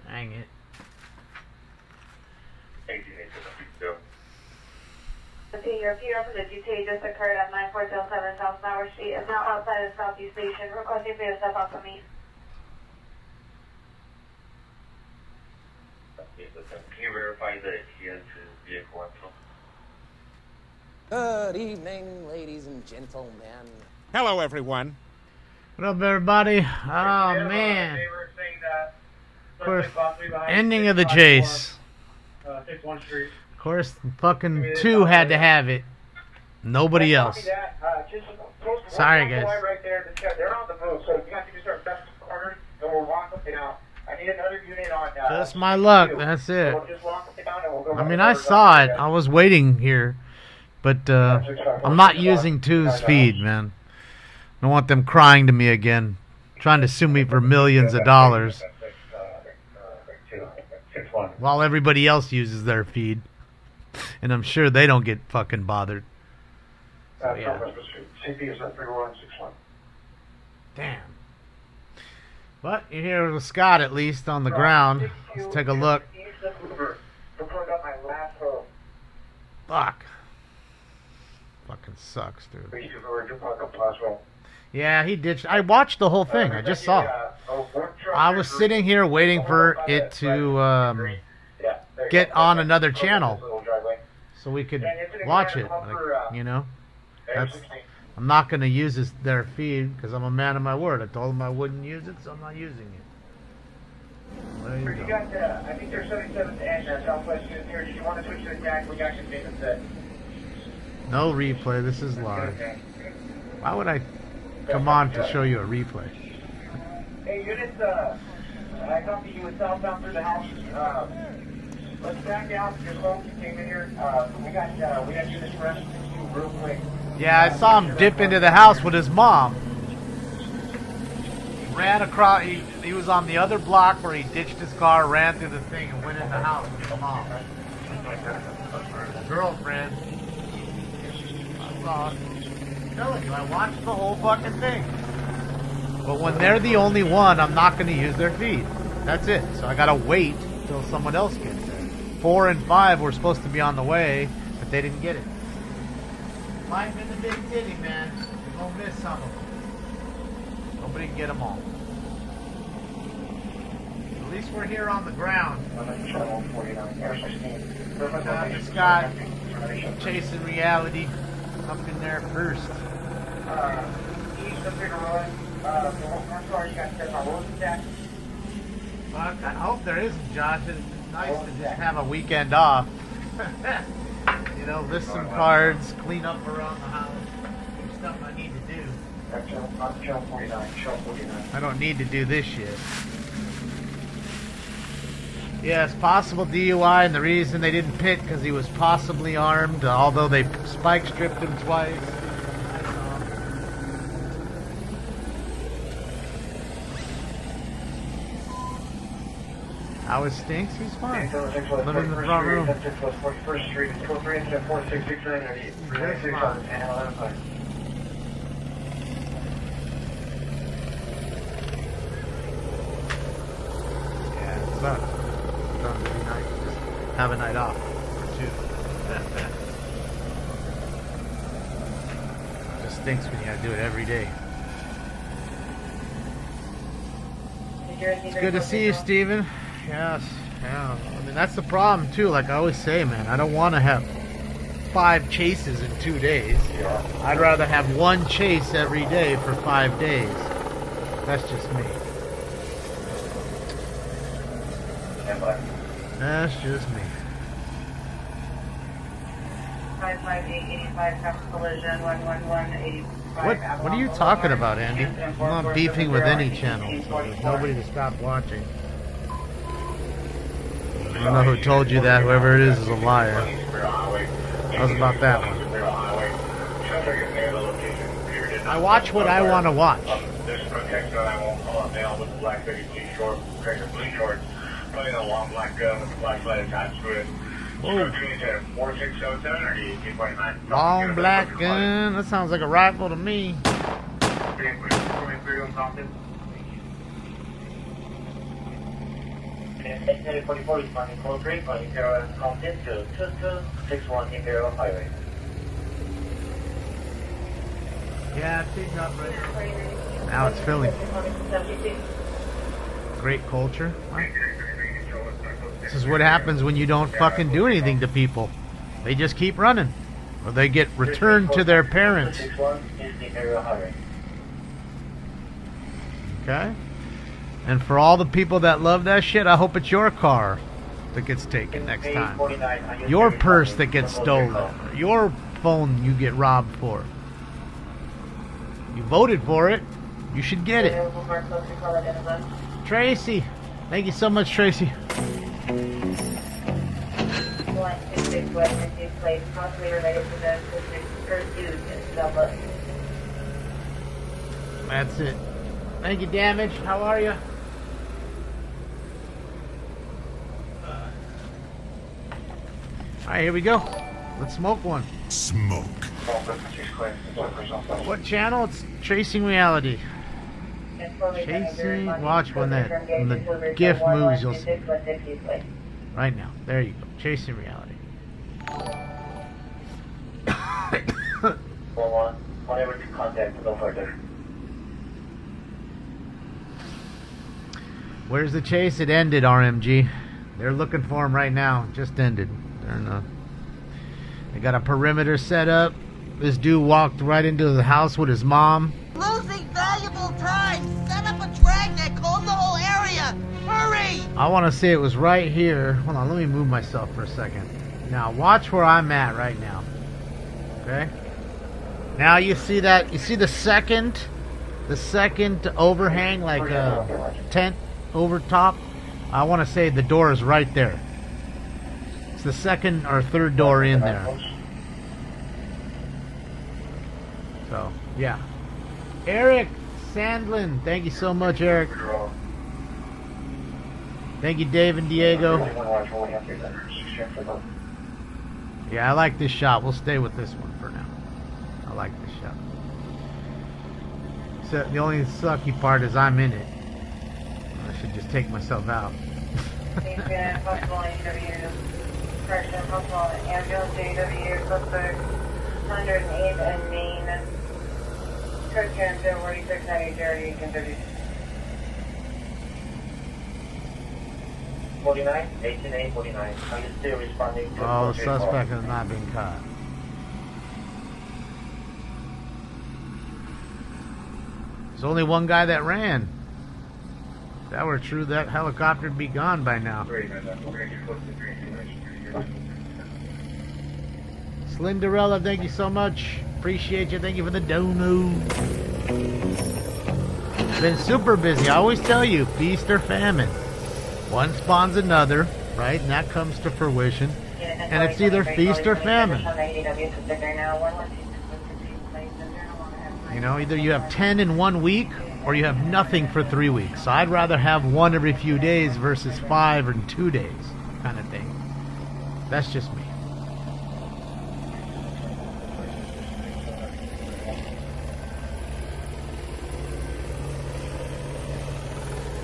Dang it. Okay, your appeal for the GTA just occurred at 9407 South Flower Street. Is now outside of Southeast Station. Requesting for you to step out for me. Can you verify that he has his vehicle rental? Good evening, ladies and gentlemen. Hello, everyone. What up, everybody? Oh, man. Of course, ending of the chase. 61st Street. Of course, fucking 2 had to have it. Nobody else. Sorry, guys. They're on the move, so you have to start best corners, and we'll walk up and out. I need another unit on. Just my luck. That's it. We'll just walk up and down, and we'll go. I mean, I saw it. I was waiting here. But I'm not using 2's feed, man. I don't want them crying to me again. Trying to sue me for millions of dollars. While everybody else uses their feed. And I'm sure they don't get fucking bothered. So, yeah. CP is at 3161. Damn. But you're here with Scott, at least, on the ground. Let's take a look. Fuck. Fucking sucks, dude. Yeah, he ditched. I watched the whole thing. I just saw it. I was sitting here waiting for it to get on another channel so we could watch it. Like, you know, I'm not going to use their feed because I'm a man of my word. I told them I wouldn't use it, so I'm not using it. There you go. I think there's 77th and Southwest unit here. Did you want to switch to the attack? We got your statement set. No replay. This is live. Why would I come on to show you a replay? Hey, units, I copy you with southbound through the house. Let's back out. Your folks came in here. We got units rest real quick. Yeah, I saw him dip into the house with his mom. Ran across. He was on the other block where he ditched his car, ran through the thing, and went in the house with his mom. Girlfriend. I saw it. I'm telling you, I watched the whole fucking thing. But when they're the only one, I'm not going to use their feed. That's it. So I got to wait until someone else gets there. 4 and 5 were supposed to be on the way, but they didn't get it. Life in the big city, man. You're going to miss some of them. Nobody can get them all. At least we're here on the ground. Scott, chasing reality. Up in there first. East of Figueroa. I'm sorry, you got to my road attack. I hope there isn't, Josh. It's nice to just have a weekend off. You know, list some cards, clean up around the house, do stuff I need to do. I don't need to do this shit. Yes, possible DUI, and the reason they didn't pit because he was possibly armed, although they spike stripped him twice. How it stinks? He's fine. Living in the front room. Yeah, it sucks. Sometimes it'd be nice to just have a night off or 2. It just stinks when you gotta do it every day. It's good to see you, Steven. Yes, yeah. I mean, that's the problem, too. Like I always say, man, I don't want to have 5 chases in 2 days. I'd rather have 1 chase every day for 5 days. That's just me. That's just me. 55885 collision 11185. What are you talking about, Andy? I'm not beefing with any channel, so there's nobody to stop watching. I don't know who told you that. Whoever it is a liar. How's about that one? I watch what I want to watch. Whoa. Long black gun. That sounds like a rifle to me. Unit 44 responding code 3, calling 0 and Compton to 2261 Imperial Highway. Yeah, it's heating up right now. Now it's filling. Great culture. Wow. This is what happens when you don't fucking do anything to people. They just keep running. Or they get returned to their parents. 261 is the Imperial Highway. Okay? And for all the people that love that shit, I hope it's your car that gets taken next time. Your purse that gets stolen. Or your phone you get robbed for. You voted for it. You should get it. Tracy. Thank you so much, Tracy. That's it. Thank you, Damage. How are you? Alright, here we go. Let's smoke one. Smoke. What channel? It's Tracing Reality. Chasing. Watch when the GIF moves, you'll see. Right now. There you go. Chasing Reality. Whatever to contact to go further. Where's the chase? It ended, RMG. They're looking for him right now. It just ended. They got a perimeter set up. This dude walked right into the house with his mom. Losing valuable time. Set up a dragnet. Close the whole area. Hurry! I want to say it was right here. Hold on, let me move myself for a second. Now, watch where I'm at right now. Okay? Now you see that? You see the second overhang, like a tent over top? I want to say the door is right there. It's the second or third door in there. So, yeah. Eric Sandlin. Thank you so much, Eric. Thank you, Dave and Diego. Yeah, I like this shot. We'll stay with this one for now. I like this shot. So the only sucky part is I'm in it. I should just take myself out. Ambulance JW, suspect 108 and Main. Church Canton 4690 Jerry, Kentucky. 49, 18A, 49. Are you still responding to Oh, the code 3 suspect call? has not been caught. There's only one guy that ran. If that were true, that helicopter would be gone by now. Slinderella, thank you so much. Appreciate you. Thank you for the dono. Been super busy. I always tell you, feast or famine. One spawns another, right? And that comes to fruition. And it's either feast or famine. You know, either you have 10 in 1 week or you have nothing for 3 weeks. So I'd rather have one every few days versus 5 in 2 days kind of thing. That's just me.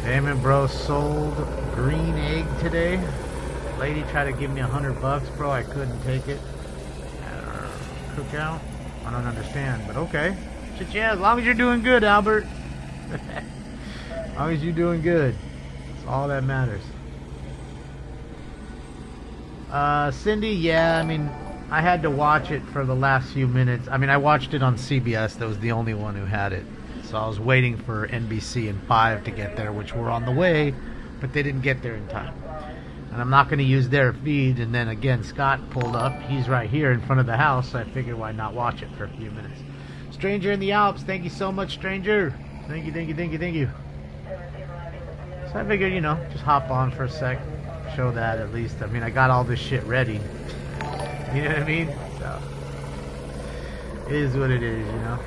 Damn it, bro. Sold green egg today. Lady tried to give me $100, bro. I couldn't take it at our cookout. I don't understand, but okay. Shit, yeah, as long as you're doing good, Albert. As long as you're doing good. That's all that matters. Cindy, yeah, I mean, I had to watch it for the last few minutes. I mean, I watched it on CBS. That was the only one who had it. So I was waiting for NBC and 5 to get there, which were on the way, but they didn't get there in time. And I'm not going to use their feed. And then again, Scott pulled up. He's right here in front of the house, so I figured why not watch it for a few minutes. Stranger in the Alps, thank you so much, Stranger. Thank you, thank you, thank you, thank you. So I figured, you know, just hop on for a sec, show that at least. I mean, I got all this shit ready. You know what I mean? So, it is what it is, you know.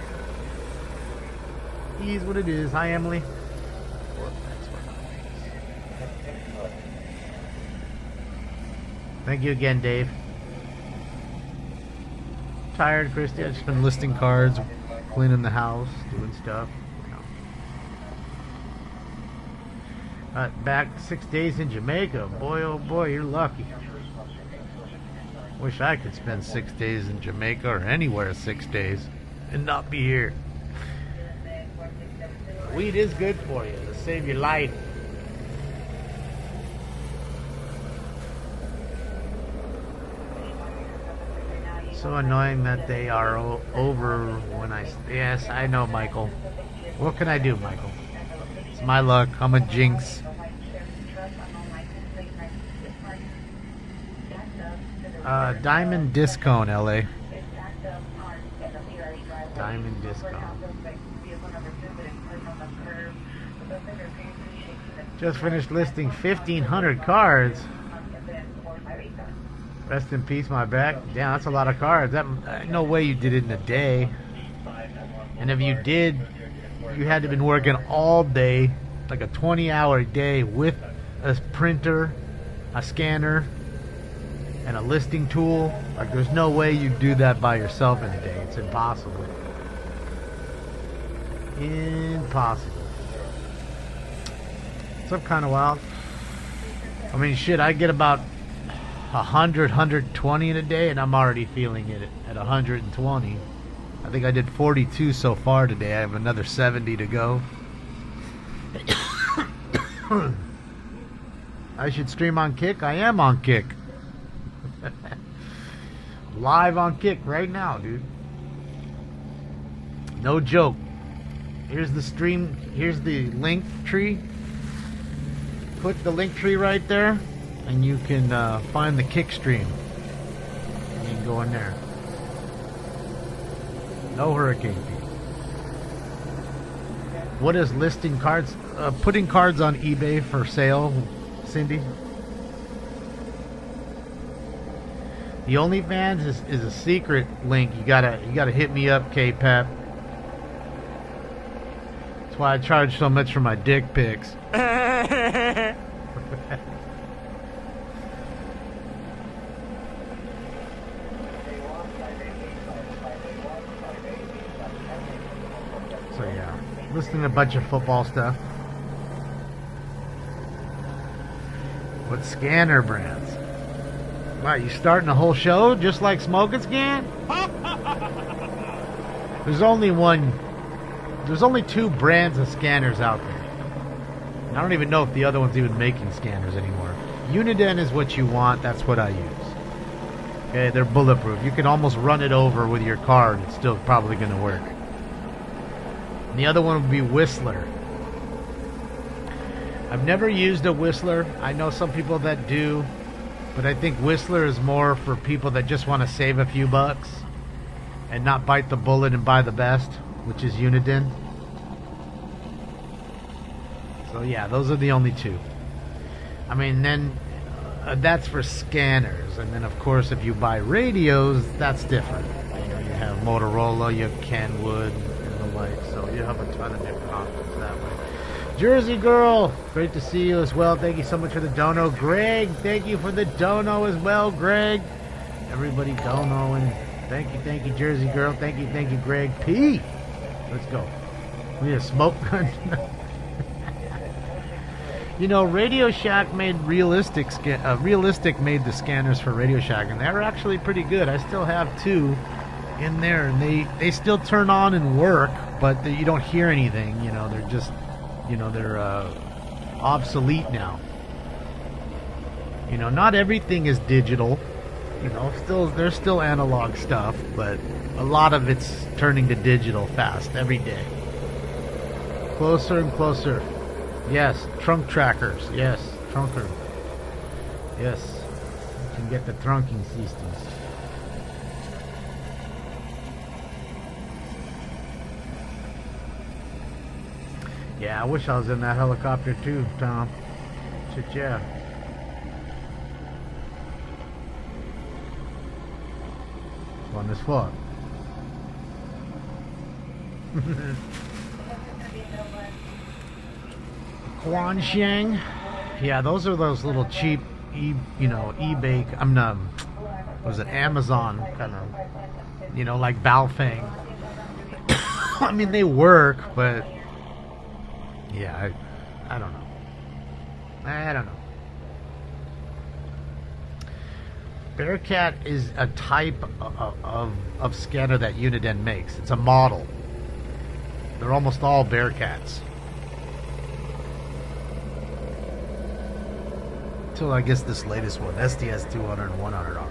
It is what it is. Hi, Emily. Thank you again, Dave. Tired, Christy. I've just been listing cards, cleaning the house, doing stuff. You know. Back 6 days in Jamaica. Boy, oh boy, you're lucky. Wish I could spend 6 days in Jamaica or anywhere 6 days and not be here. Weed is good for you. It'll save your life. So annoying that they are over when I... Yes, I know, Michael. What can I do, Michael? It's my luck. I'm a jinx. Diamond Disco in LA. Diamond Disco. Just finished listing 1,500 cards. Rest in peace, my back. Damn, that's a lot of cards. That no way you did it in a day. And if you did, you had to have been working all day, like a 20-hour day with a printer, a scanner, and a listing tool. Like, there's no way you do that by yourself in a day. It's impossible. Impossible. So kind of wild. I mean, shit, I get about 100, 120 in a day, and I'm already feeling it at 120. I think I did 42 so far today. I have another 70 to go. I should stream on Kick. I am on Kick. Live on Kick right now, dude. No joke. Here's the stream. Here's the link tree. Click the link tree right there, and you can find the Kick stream. You can go in there. No hurricane fee. What is listing cards? Putting cards on eBay for sale, Cindy? The OnlyFans is a secret link. You gotta hit me up, K-Pep. That's why I charge so much for my dick pics. So yeah, listening to a bunch of football stuff. What scanner brands? Wow, you starting a whole show just like Smoke and Scan? There's only two brands of scanners out there. And I don't even know if the other one's even making scanners anymore. Uniden is what you want. That's what I use. Okay, they're bulletproof. You can almost run it over with your car and it's still probably going to work. And the other one would be Whistler. I've never used a Whistler. I know some people that do, but I think Whistler is more for people that just want to save a few bucks and not bite the bullet and buy the best, which is Uniden. So yeah, those are the only two. I mean, then that's for scanners, and then of course if you buy radios, that's different. You know, you have Motorola, you have Kenwood, and the like. So you have a ton of different options that way. Jersey Girl, great to see you as well. Thank you so much for the dono. Greg, thank you for the dono as well, Greg. Everybody donoing. Thank you, Jersey Girl. Thank you, Greg P. Let's go. We have smoke gun. You know, Radio Shack made Realistic made the scanners for Radio Shack, and they're actually pretty good. I still have two in there, and they still turn on and work, but you don't hear anything. You know, they're just, you know, they're obsolete now. You know, not everything is digital. You know, there's still analog stuff, but a lot of it's turning to digital fast every day. Closer and closer. Yes, trunk trackers. Yes, trunker. Yes, you can get the trunking systems. Yeah, I wish I was in that helicopter too, Tom. Shit, yeah. Fun as fuck. Quansheng. Yeah, those are those little cheap eBay, was it Amazon kind of, you know, like Baofeng. I mean, they work, but yeah, I don't know. I don't know. Bearcat is a type of scanner that Uniden makes. It's a model. They're almost all Bearcats. Until I guess this latest one, SDS 200 and 100R.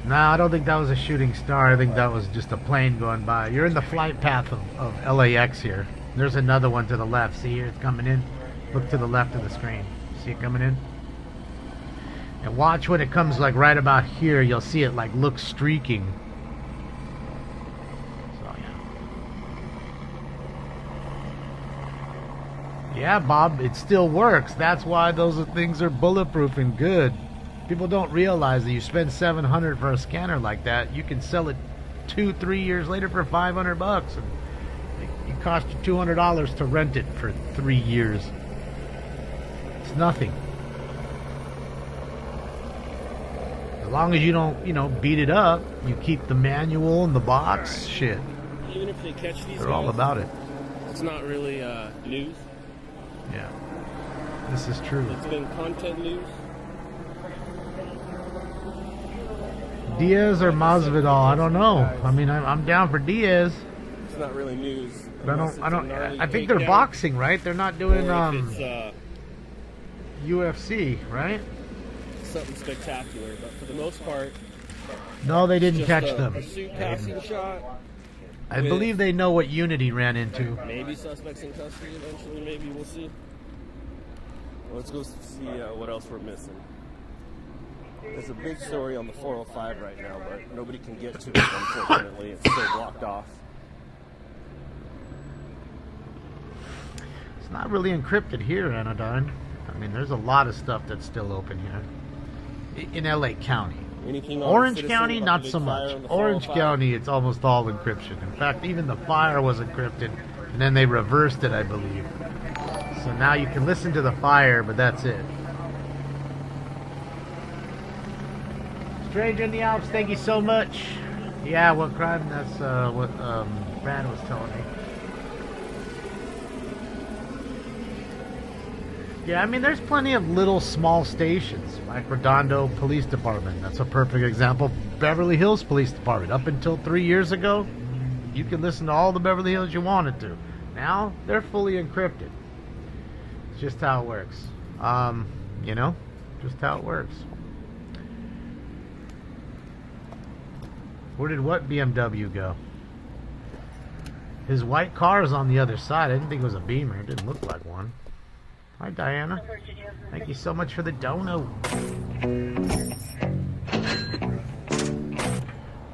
No, I don't think that was a shooting star. I think that was just a plane going by. You're in the flight path of LAX here. There's another one to the left. See here? It's coming in. Look to the left of the screen. See it coming in? And watch when it comes like right about here. You'll see it like look streaking. So, yeah. Yeah, Bob, it still works. That's why those things are bulletproof and good. People don't realize that you spend $700 for a scanner like that, you can sell it 2-3 years later for $500, and it cost you $200 to rent it for 3 years. It's nothing. As long as you don't, beat it up, you keep the manual and the box. Shit, even if they catch these, they're all about it. It's not really news. Yeah, this is true. It's been content news. Diaz or Masvidal, I don't know. I mean, I'm down for Diaz. It's not really news. But I think they're boxing, right? They're not doing UFC, right? Something spectacular, but for the most part, no, they didn't just catch a them. Pursuit passing shot. I believe they know what Unity ran into. Maybe suspects in custody eventually. Maybe we'll see. Let's go see what else we're missing. There's a big story on the 405 right now, but nobody can get to it, unfortunately. It's still blocked off. It's not really encrypted here, Anodyne. I mean, there's a lot of stuff that's still open here. In LA County. Anything on Orange Citizen County, about not the big so fire much. on the Orange 405? County, it's almost all encryption. In fact, even the fire was encrypted, and then they reversed it, I believe. So now you can listen to the fire, but that's it. Stranger in the Alps, thank you so much. Yeah, what crime? That's what Brad was telling me. Yeah, I mean, there's plenty of little small stations, like Redondo Police Department. That's a perfect example. Beverly Hills Police Department. Up until 3 years ago, you could listen to all the Beverly Hills you wanted to. Now, they're fully encrypted. It's just how it works. Just how it works. Where did what BMW go? His white car is on the other side. I didn't think it was a Beamer. It didn't look like one. Hi, Diana. Thank you so much for the dono.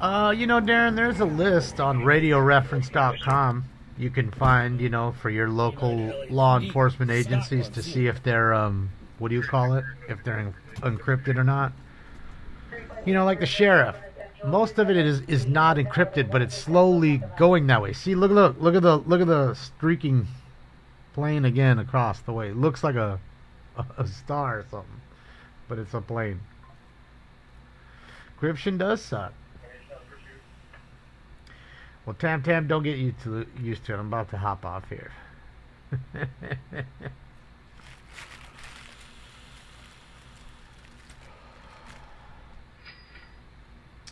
Darren, there's a list on radioreference.com you can find, for your local law enforcement agencies to see if they're, what do you call it? If they're encrypted or not. Like the sheriff. Most of it is not encrypted, but it's slowly going that way. See, look at the streaking plane again across the way. It looks like a star or something, but it's a plane. Encryption does suck. Well, Tam, don't get used to it. I'm about to hop off here.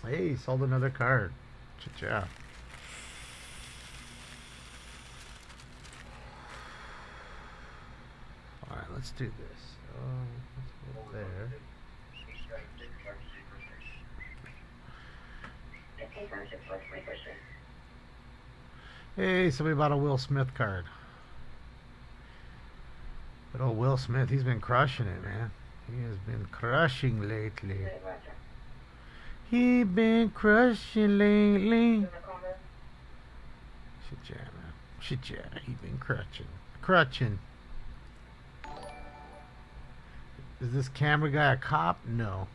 Hey, sold another card. Cha-cha. Alright, let's do this. Let's go there. Hey, somebody bought a Will Smith card. But old Will Smith, he's been crushing it, man. He has been crushing lately. He been crushing lately. Shit, yeah, man. Shit, yeah. He been crutching. Is this camera guy a cop? No.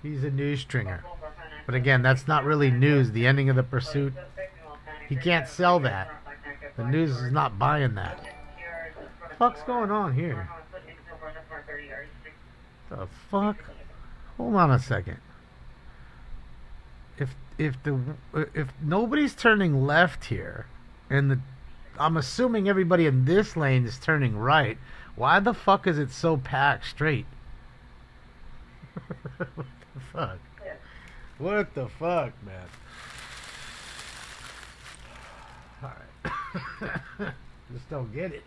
He's a news stringer. But again, that's not really news. The ending of the pursuit. He can't sell that. The news is not buying that. What the fuck's going on here? The fuck? Hold on a second. if nobody's turning left here, and I'm assuming everybody in this lane is turning right, why the fuck is it so packed straight? What the fuck? What the fuck, man? Alright. Just don't get it.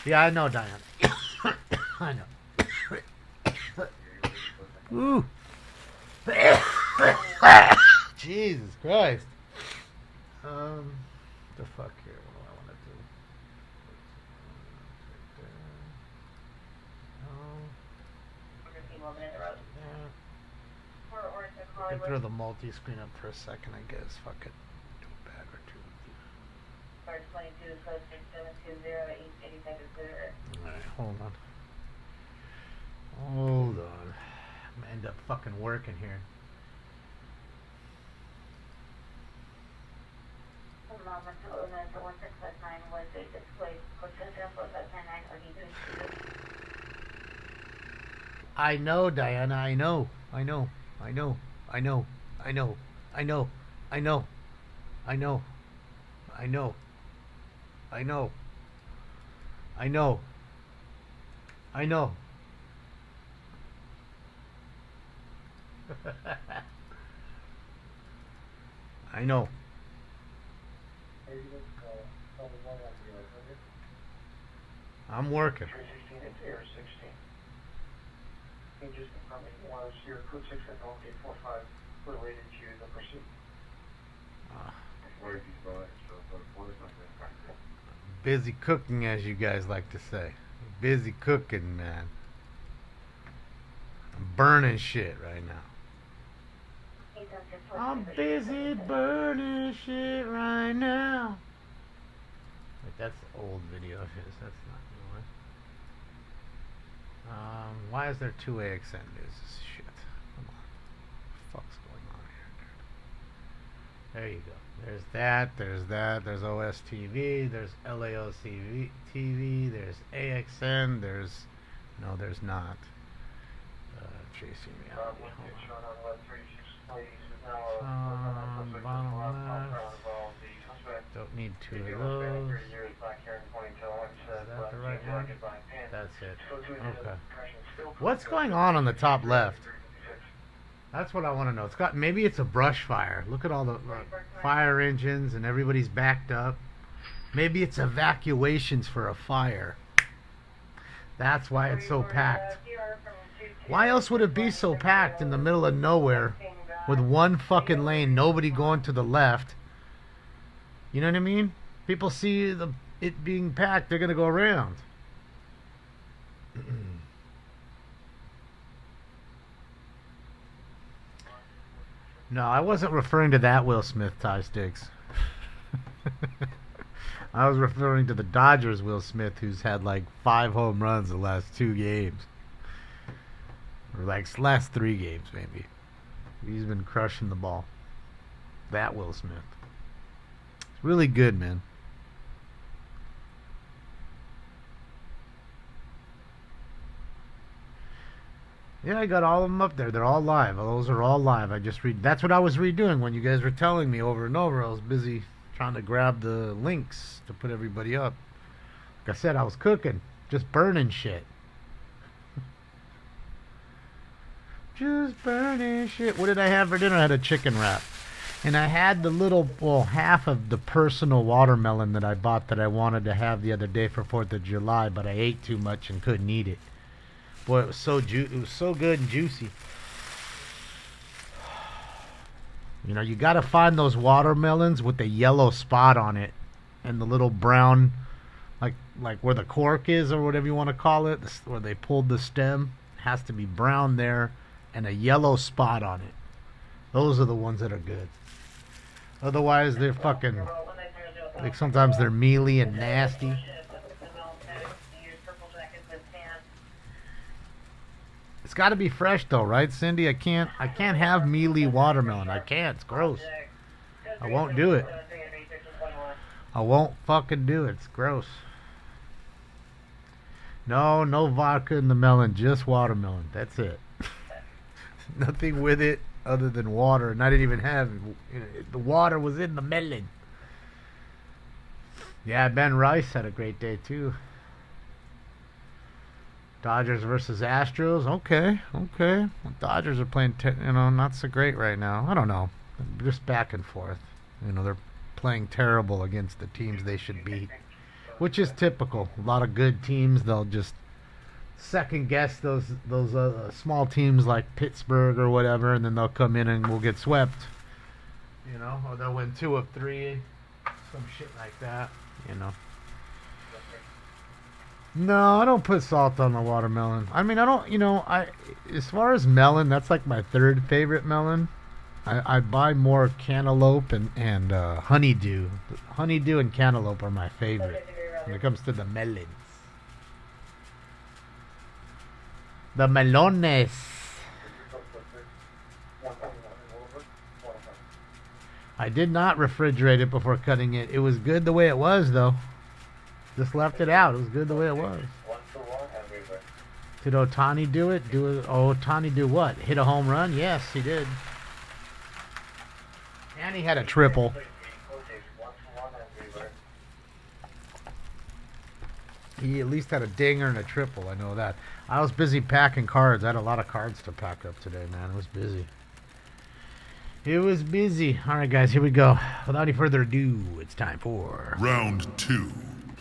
Yeah, I know, Diane. I know. Ooh. Jesus Christ. The fuck here? What do I want to do? I can throw the multi-screen up for a second, I guess. Fuck it. Do a bag or two. Alright, hold on. Hold on. I'm gonna end up fucking working here. I know, Diana, I know. I know. I know. I know. I know. I know. I know. I know. I know. I know. I know. I know. I know. I'm working. Busy cooking, as you guys like to say. Busy cooking, man. I'm burning shit right now. I'm busy burning shit right now. Wait, that's old video of his. That's not new one. Why is there two AXN news? This shit. Come on. What the fuck's going on here, dude? There you go. There's that. There's that. There's OSTV. There's LAOC TV. There's AXN. There's no. There's not. Chasing me out. Bottom left. Don't need two of those. Is that the right one? That's it. Okay. What's going on the top left? That's what I want to know. It's got, maybe it's a brush fire. Look at all the fire engines and everybody's backed up. Maybe it's evacuations for a fire. That's why it's so packed. Why else would it be so packed in the middle of nowhere with one fucking lane, nobody going to the left? You know what I mean? People see it being packed, they're going to go around. No, I wasn't referring to that Will Smith, Ty Sticks. I was referring to the Dodgers Will Smith, who's had like 5 home runs the last 2 games. Or like last 3 games, maybe. He's been crushing the ball. That Will Smith. It's really good, man. Yeah, I got all of them up there. They're all live. Those are all live. I just that's what I was redoing when you guys were telling me over and over. I was busy trying to grab the links to put everybody up. Like I said, I was cooking. Just burning shit. Just burning shit. What did I have for dinner? I had a chicken wrap. And I had the little, well, half of the personal watermelon that I bought that I wanted to have the other day for 4th of July, but I ate too much and couldn't eat it. Boy, it was so good and juicy. You know, you got to find those watermelons with the yellow spot on it and the little brown, like where the cork is or whatever you want to call it, where they pulled the stem. It has to be brown there and a yellow spot on it. Those are the ones that are good. Otherwise, they're fucking, like sometimes they're mealy and nasty. It's got to be fresh though, right, Cindy? I can't have mealy watermelon. I can't. It's gross. I won't do it. I won't fucking do it. It's gross. No vodka in the melon, just watermelon. That's it. Nothing with it other than water, and I didn't even have the water was in the melon. Yeah, Ben Rice had a great day too. Dodgers versus Astros. Okay. Well, Dodgers are playing, not so great right now. I don't know. Just back and forth. They're playing terrible against the teams they should beat, which is typical. A lot of good teams, they'll just second guess those small teams like Pittsburgh or whatever, and then they'll come in and we'll get swept. Or they'll win 2 of 3, some shit like that. No, I don't put salt on the watermelon. I mean, I don't, as far as melon, that's like my third favorite melon. I buy more cantaloupe and honeydew. Honeydew and cantaloupe are my favorite when it comes to the melons. The melones. I did not refrigerate it before cutting it. It was good the way it was, though. Just left it out. It was good the way it was. Did Ohtani do it? Ohtani do what? Hit a home run? Yes, he did. And he had a triple. He at least had a dinger and a triple. I know that. I was busy packing cards. I had a lot of cards to pack up today, man. It was busy. It was busy. All right, guys, here we go. Without any further ado, it's time for round 2.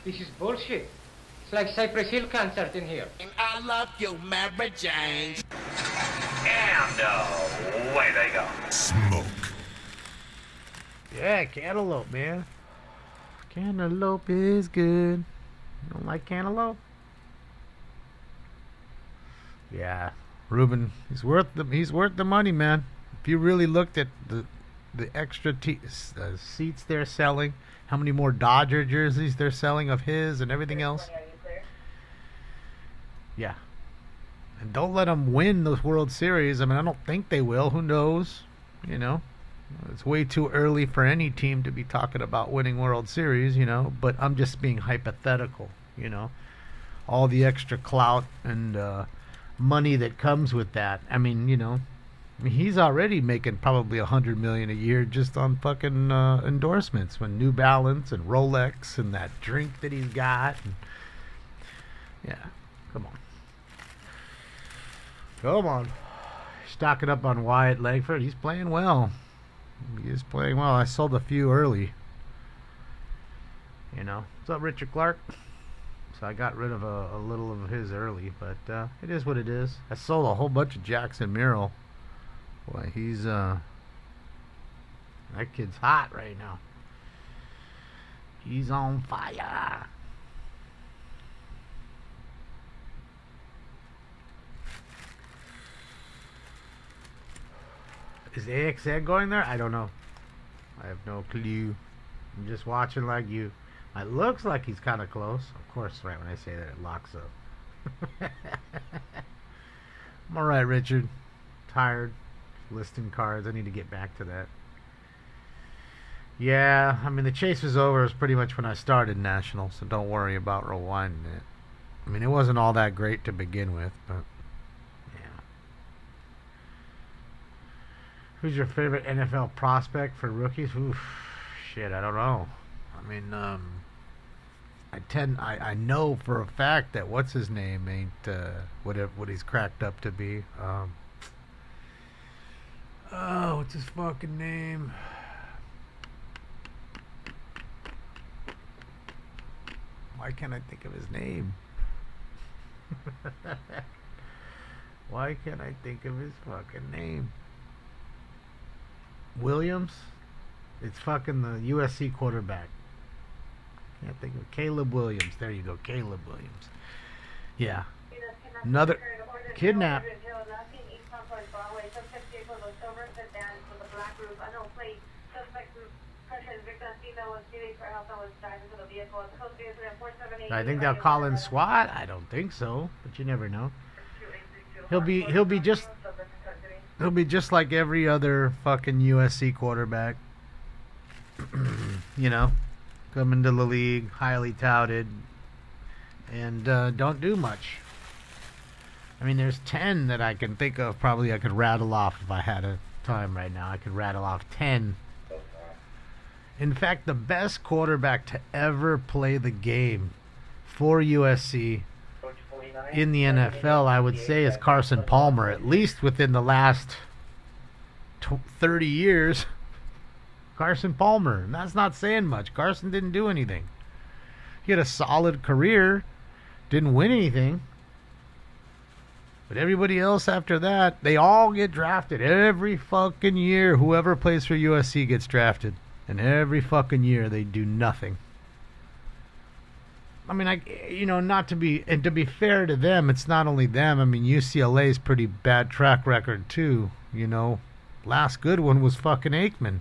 This is bullshit. It's like Cypress Hill concert in here. And I love you, Mary Jane. And away they go. Smoke. Yeah, cantaloupe, man. Cantaloupe is good. You don't like cantaloupe? Yeah, Ruben, he's worth the money, man. If you really looked at the extra seats they're selling, how many more Dodger jerseys they're selling of his and everything else. Yeah. And don't let them win the World Series. I mean, I don't think they will. Who knows? It's way too early for any team to be talking about winning World Series, but I'm just being hypothetical, all the extra clout and money that comes with that. I mean, he's already making probably $100 million a year just on fucking endorsements, when New Balance and Rolex and that drink that he's got. And, yeah, come on. Stocking up on Wyatt Langford. He's playing well. I sold a few early. What's up, Richard Clark? So I got rid of a little of his early, but it is what it is. I sold a whole bunch of Jackson Merrill. Boy, he's that kid's hot right now. He's on fire. Is AXN going there? I don't know. I have no clue. I'm just watching like you. It looks like he's kind of close. Of course, right when I say that, it locks up. I'm alright, Richard. Tired. Listing cards. I need to get back to that. Yeah, I mean, the chase was over. It was pretty much when I started National, so don't worry about rewinding it. I mean, it wasn't all that great to begin with, but yeah. Who's your favorite NFL prospect for rookies? Oof, shit, I don't know. I mean, I know for a fact that what's his name ain't what he's cracked up to be. What's his fucking name? Why can't I think of his name? Why can't I think of his fucking name? Williams? It's fucking the USC quarterback. Can't think of Caleb Williams. There you go, Caleb Williams. Yeah. Another kidnap. I think they'll call in SWAT. I don't think so, but you never know. He'll be just like every other fucking USC quarterback. Come into the league, highly touted, and don't do much. I mean, there's 10 that I can think of. Probably I could rattle off if I had a time right now. I could rattle off 10. In fact, the best quarterback to ever play the game for USC in the NFL, I would say, is Carson Palmer, at least within the last 30 years. Carson Palmer, and that's not saying much. Carson didn't do anything. He had a solid career, didn't win anything. But everybody else after that, they all get drafted. Every fucking year, whoever plays for USC gets drafted. And every fucking year, they do nothing. I mean, not to be, and to be fair to them, it's not only them. I mean, UCLA's pretty bad track record too, Last good one was fucking Aikman.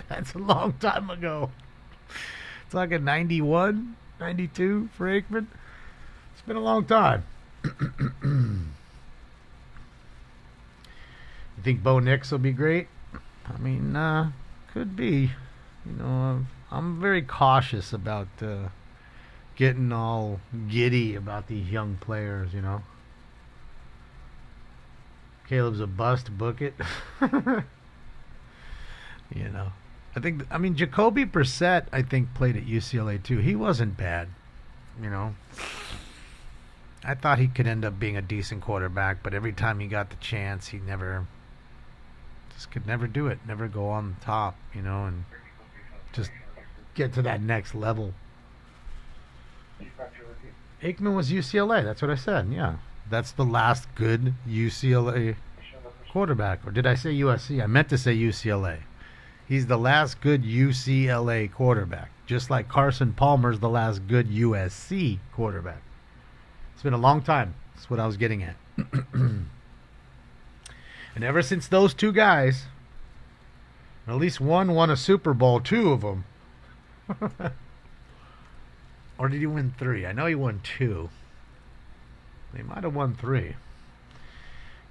That's a long time ago. It's like a 91, 92 for Aikman. It's been a long time. You think Bo Nix will be great? I mean, could be. I'm very cautious about getting all giddy about these young players, Caleb's a bust, book it. I mean, Jacoby Brissett, I think, played at UCLA too. He wasn't bad, I thought he could end up being a decent quarterback, but every time he got the chance, he could never do it, never go on top, and just get to that next level. Aikman was UCLA, that's what I said, yeah. That's the last good UCLA quarterback. Or did I say USC? I meant to say UCLA. He's the last good UCLA quarterback, just like Carson Palmer's the last good USC quarterback. It's been a long time. That's what I was getting at. And ever since those two guys, at least one won a Super Bowl, two of them. Or did he win 3? I know he won 2. They might have won 3.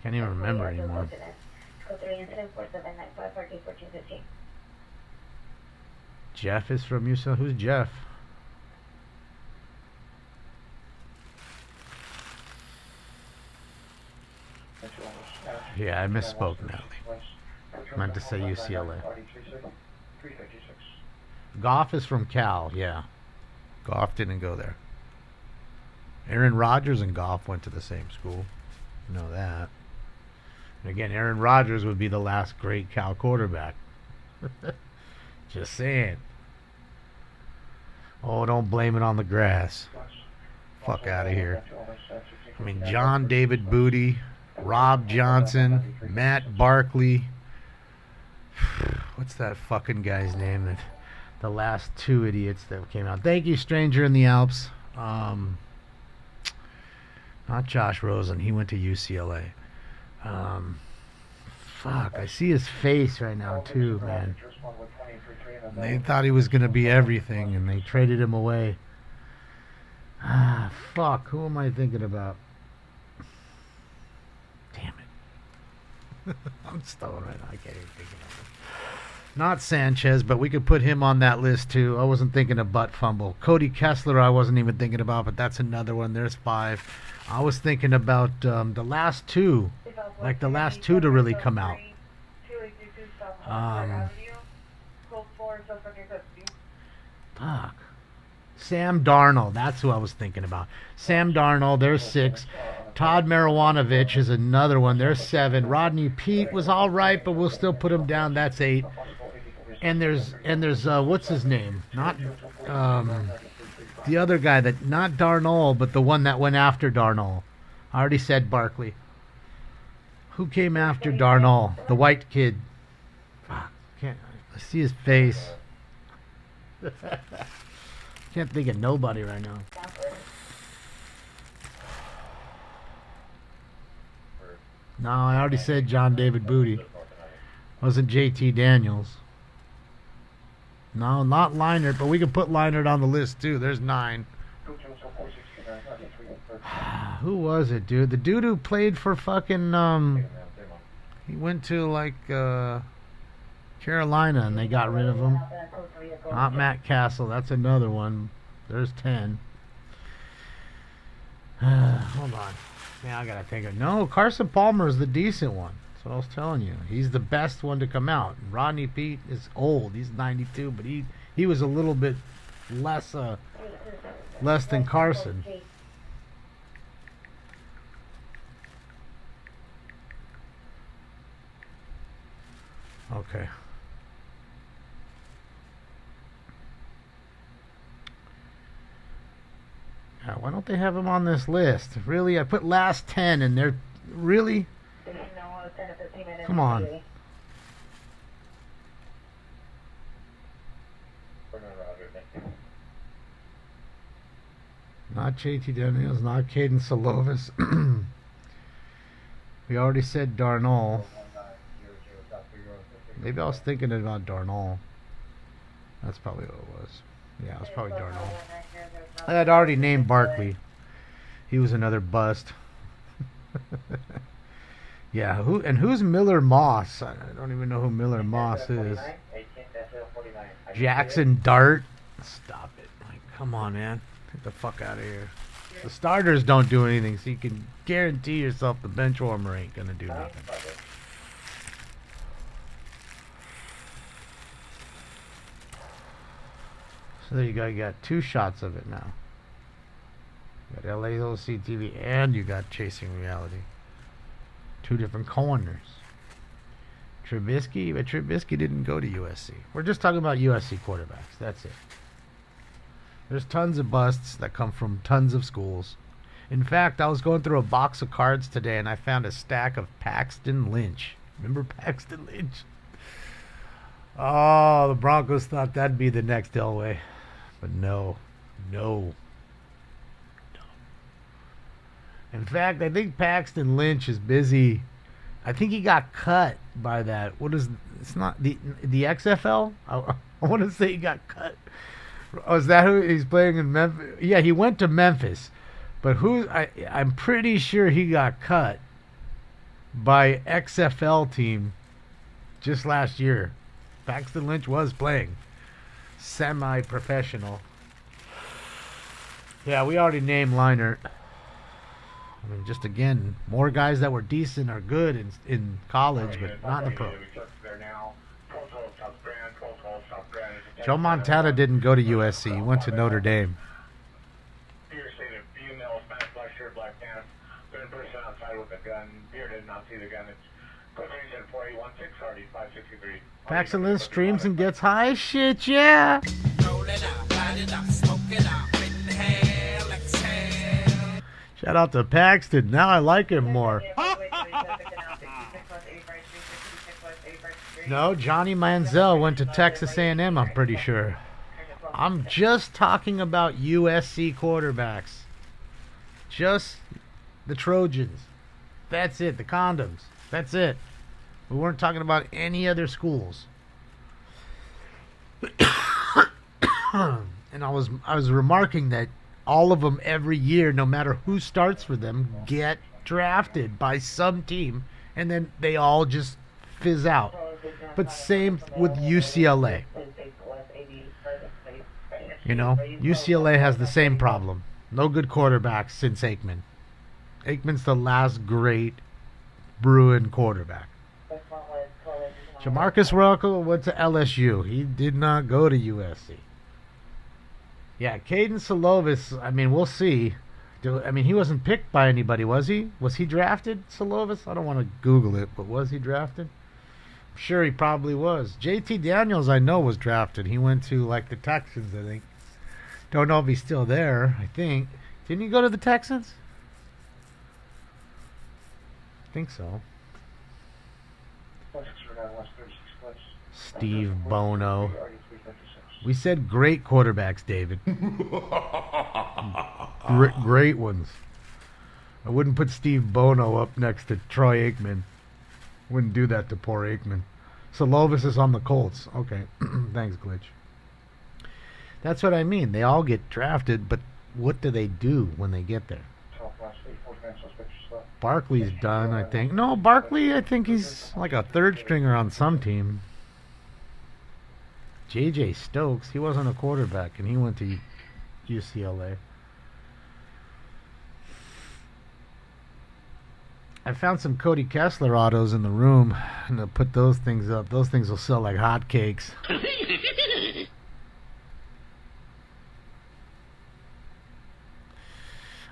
Can't even remember anymore. Jeff is from UCLA. Who's Jeff? Yeah, I misspoke, Natalie. I meant to say UCLA. Goff is from Cal, yeah. Goff didn't go there. Aaron Rodgers and Goff went to the same school. You know that. And again, Aaron Rodgers would be the last great Cal quarterback. Just saying. Oh, don't blame it on the grass. Fuck out of here. I mean, John David Booty, Rob Johnson, Matt Barkley. What's that fucking guy's name? The last 2 idiots that came out. Thank you, Stranger in the Alps. Not Josh Rosen. He went to UCLA. Fuck, I see his face right now too, man. They thought he was going to be everything, and they traded him away. Fuck, who am I thinking about? Damn it. I'm stoned right now. I can't even think about it. Not Sanchez, but we could put him on that list too. I wasn't thinking of butt fumble. Cody Kessler I wasn't even thinking about, but that's another one. There's 5. I was thinking about the last 2. Like the last 2 to really come out. Fuck. Sam Darnold, that's who I was thinking about. Sam Darnold, there's 6. Todd Marijuanovich is another one. There's 7. Rodney Peete was all right, but we'll still put him down. That's 8. And there's what's his name? Not the other guy that, not Darnold, but the one that went after Darnold. I already said Barkley. Who came after Darnold? The white kid. Fuck, I see his face. Can't think of nobody right now. No, I already said John David Booty. Wasn't JT Daniels. No, not Leinart, but we can put Leinart on the list too. There's 9. Who was it, dude? The dude who played for fucking he went to like Carolina and they got rid of him. Not Matt Castle. That's another one. There's 10. Hold on. Now I gotta think of no. Carson Palmer is the decent one. That's what I was telling you. He's the best one to come out. Rodney Pete is old. He's 92, but he was a little bit less than Carson. Okay. Why don't they have him on this list? Really? I put last 10 and they're really? Come on. Not JT Daniels, not Caden Solovis. We already said Darnell. Maybe I was thinking about Darnell. That's probably what it was. Yeah, it was probably Darnell. I had already named Barkley. He was another bust. Yeah, who's Miller Moss? I don't even know who Miller Moss is. Jackson Dart. Stop it. Like, come on, man. Get the fuck out of here. The starters don't do anything, so you can guarantee yourself the bench warmer ain't gonna do nothing. So there you go. You got 2 shots of it now. You got LAOC TV and you got Chasing Reality. 2 different corners. Trubisky, but Trubisky didn't go to USC. We're just talking about USC quarterbacks. That's it. There's tons of busts that come from tons of schools. In fact, I was going through a box of cards today and I found a stack of Paxton Lynch. Remember Paxton Lynch? Oh, the Broncos thought that'd be the next Elway. But no. In fact, I think Paxton Lynch is busy. I think he got cut by that. It's not the XFL? I want to say he got cut. Oh, is that who he's playing in Memphis? Yeah, he went to Memphis. But I'm pretty sure he got cut by XFL team just last year. Paxton Lynch was playing semi-professional. Yeah, we already named Leinart. I mean, just again, more guys that were decent are good in college, but not in the pro. Joe Montana didn't go to USC. He went to Notre Dame. Paxton Lynch streams and gets high. Shit, yeah. Shout out to Paxton. Now I like him more. No, Johnny Manziel went to Texas A&M, I'm pretty sure. I'm just talking about USC quarterbacks. Just the Trojans. That's it. The condoms. That's it. We weren't talking about any other schools. And I was remarking that all of them every year, no matter who starts for them, get drafted by some team, and then they all just fizz out. But same with UCLA. You know, UCLA has the same problem. No good quarterbacks since Aikman. Aikman's the last great Bruin quarterback. Jamarcus Russell went to LSU. He did not go to USC. Yeah, Caden Solovis, I mean, we'll see. He wasn't picked by anybody, was he? Was he drafted, Solovis? I don't want to Google it, but was he drafted? I'm sure he probably was. JT Daniels, I know, was drafted. He went to, the Texans, I think. Don't know if he's still there, I think. Didn't he go to the Texans? I think so. Steve Bono. We said great quarterbacks, David. Great ones. I wouldn't put Steve Bono up next to Troy Aikman. Wouldn't do that to poor Aikman. Solovis is on the Colts. Okay. Thanks, Glitch. That's what I mean. They all get drafted, but what do they do when they get there? Barkley's done, I think. No, Barkley, I think he's like a third stringer on some team. J.J. Stokes, he wasn't a quarterback, and he went to UCLA. I found some Cody Kessler autos in the room. I'm going to put those things up. Those things will sell like hotcakes.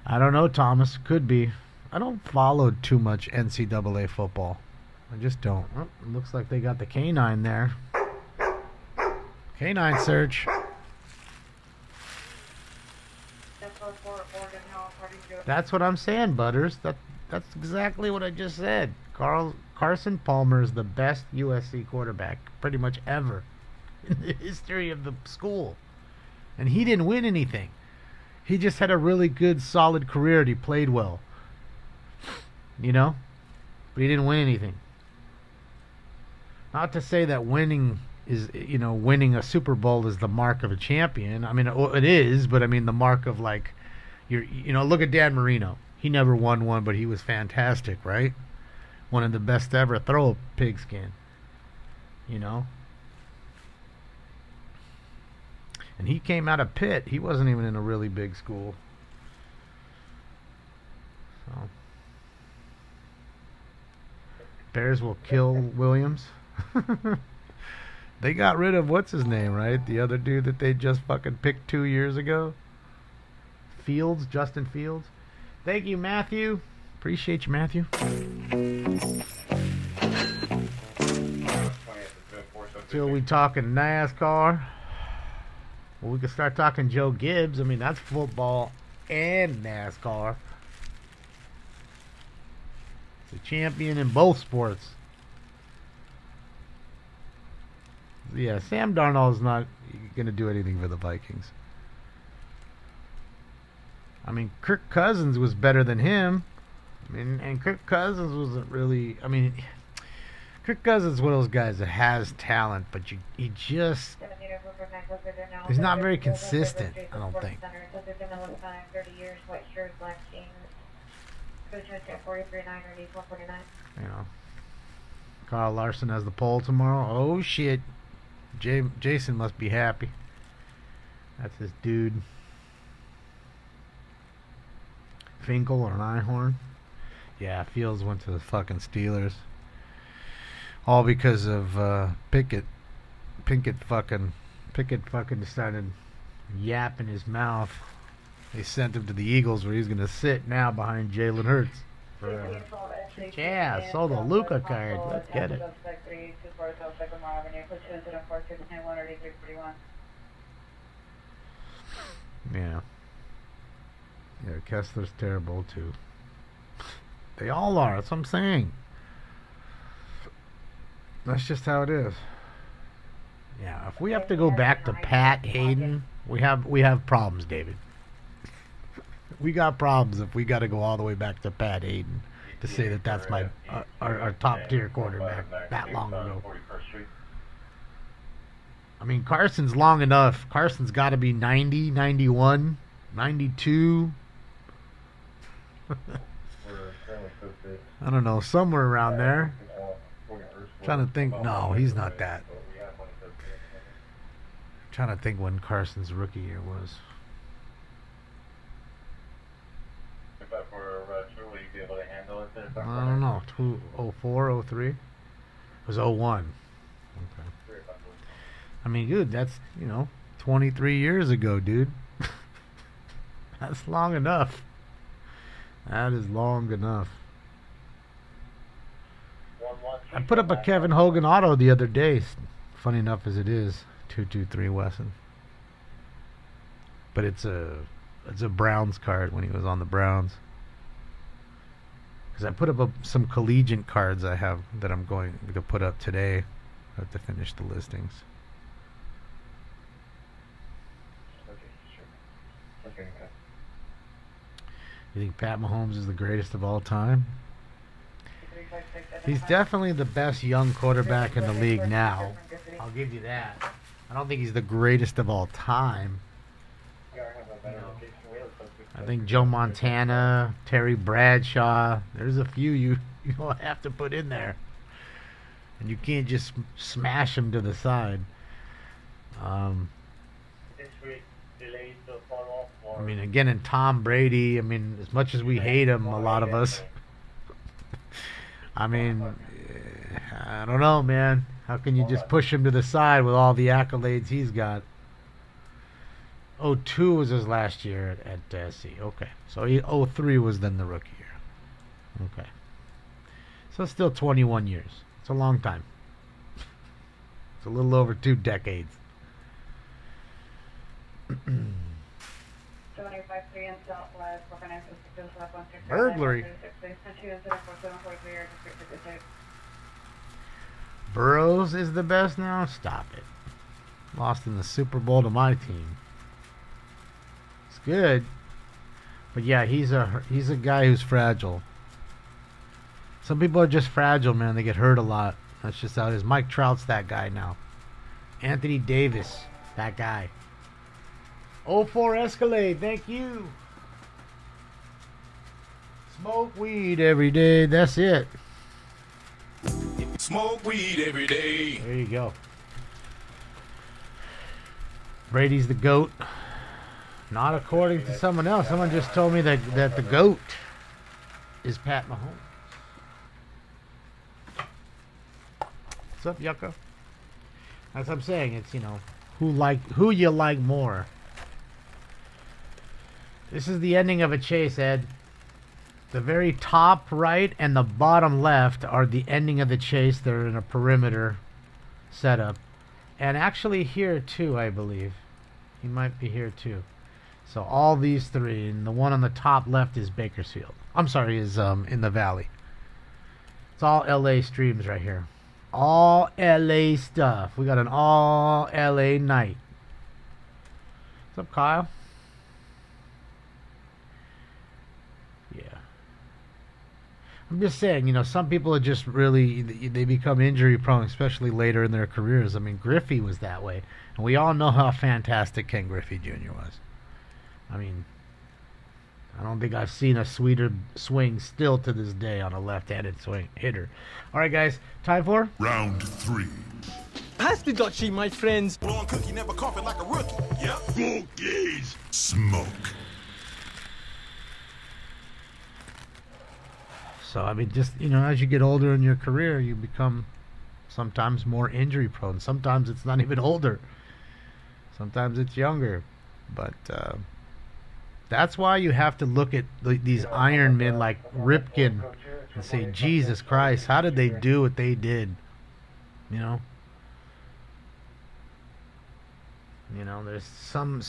I don't know, Thomas. Could be. I don't follow too much NCAA football. I just don't. Oh, it looks like they got the canine there. Canine search. That's what I'm saying, Butters. That's exactly what I just said. Carson Palmer is the best USC quarterback pretty much ever in the history of the school. And he didn't win anything. He just had a really good, solid career and he played well. You know? But he didn't win anything. Not to say that winning is, you know, winning a Super Bowl is the mark of a champion. I mean, it is, but I mean the mark of like, you know, look at Dan Marino. He never won one, but he was fantastic, right? One of the best to ever throw a pigskin. You know? And he came out of Pitt. He wasn't even in a really big school. So Bears will kill Williams. They got rid of what's his name, right? The other dude that they just fucking picked 2 years ago. Fields, Justin Fields. Thank you, Matthew. Appreciate you, Matthew. Till we talking NASCAR. Well, we can start talking Joe Gibbs. I mean, that's football and NASCAR. He's a champion in both sports. Yeah, Sam Darnold's not going to do anything for the Vikings. I mean, Kirk Cousins was better than him. I mean, and Kirk Cousins wasn't really... I mean, Kirk Cousins is one of those guys that has talent, but he just... He's not very consistent, I don't think. You know, Kyle Larson has the pole tomorrow. Oh, shit. Jason must be happy. That's his dude. Finkel or Einhorn. Yeah, Fields went to the fucking Steelers. All because of Pickett. Pickett fucking decided to yap in his mouth. They sent him to the Eagles where he's going to sit now behind Jalen Hurts. Yeah, sold a Luca card. Let's get it. Yeah. Yeah, Kessler's terrible too. They all are. That's what I'm saying. That's just how it is. Yeah, if we have to go back to Pat Hayden, we have problems, David. We got problems if we got to go all the way back to Pat Hayden to say that that's my our top tier quarterback that long ago. I mean, Carson's long enough. Carson's got to be 90, 91, 92. I don't know, somewhere around there. Trying to think. No, he's not that. Trying to think when Carson's rookie year was. I don't know. 04, 03? It was 01. Okay. I mean, dude, that's, 23 years ago, dude. That's long enough. That is long enough. I put up a Kevin Hogan auto the other day. Funny enough as it is, 223 Wesson. But it's a Browns card when he was on the Browns. Because I put up some collegiate cards I have that I'm going to put up today. I have to finish the listings. You think Pat Mahomes is the greatest of all time? He's definitely the best young quarterback in the league now. I'll give you that. I don't think he's the greatest of all time. I think Joe Montana, Terry Bradshaw, there's a few you have to put in there. And you can't just smash them to the side. I mean, again, and Tom Brady, I mean, as much as we hate him, a lot of us, I mean, I don't know, man. How can you just push him to the side with all the accolades he's got? 02 was his last year at SC. Okay. So 03 was then the rookie year. Okay. So still 21 years. It's a long time. It's a little over 2 decades. 25-3 in Southwest, Burglary. Burrows is the best now? Stop it. Lost in the Super Bowl to my team. It's good. But yeah, he's a guy who's fragile. Some people are just fragile, man. They get hurt a lot. That's just how it is. Mike Trout's that guy now. Anthony Davis, that guy. 04 Escalade, thank you. Smoke weed every day, that's it. Smoke weed every day. There you go. Brady's the GOAT. Not according to someone else. Someone just told me that the GOAT is Pat Mahomes. What's up, Yucca? As I'm saying, it's, you know, who you like more. This is the ending of a chase, Ed. The very top right and the bottom left are the ending of the chase. They're in a perimeter setup. And actually here too, I believe. He might be here too. So all these three, and the one on the top left is Bakersfield. I'm sorry, is in the valley. It's all LA streams right here. All LA stuff. We got an all LA night. What's up, Kyle? Yeah. I'm just saying, you know, some people are just really, they become injury prone, especially later in their careers. I mean, Griffey was that way. And we all know how fantastic Ken Griffey Jr. was. I mean, I don't think I've seen a sweeter swing still to this day on a left-handed swing hitter. All right, guys, time for Round 3. Pass the Dutchie, my friends. Blowing cookie, never coughing like a rookie. Yep. Full gauge. Smoke. So, I mean, just, you know, as you get older in your career, you become sometimes more injury prone. Sometimes it's not even older. Sometimes it's younger. But that's why you have to look at these Iron Men like Ripken and say, Jesus Christ, how did they do what they did? You know? You know, there's some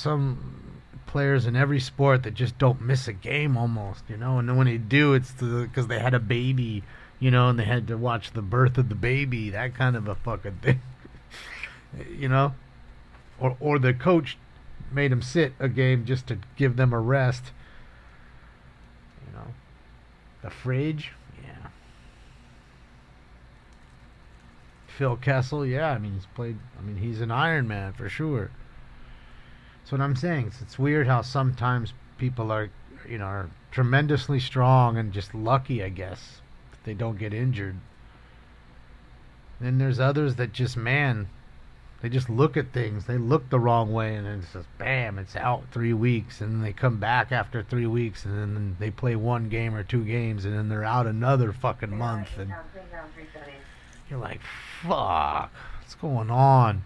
players in every sport that just don't miss a game almost, you know, and then when they do, it's because they had a baby, you know, and they had to watch the birth of the baby, that kind of a fucking thing. You know? Or the coach made them sit a game just to give them a rest. You know? The fridge? Yeah. Phil Kessel? Yeah, I mean, he's an Iron Man for sure. That's what I'm saying. It's weird how sometimes people are, you know, are tremendously strong and just lucky, I guess, if they don't get injured. Then there's others that just, man, they just look at things. They look the wrong way, and then it's just, bam, it's out 3 weeks, and then they come back after 3 weeks, and then they play 1 game or 2 games, and then they're out another fucking month, and you're like, fuck, what's going on?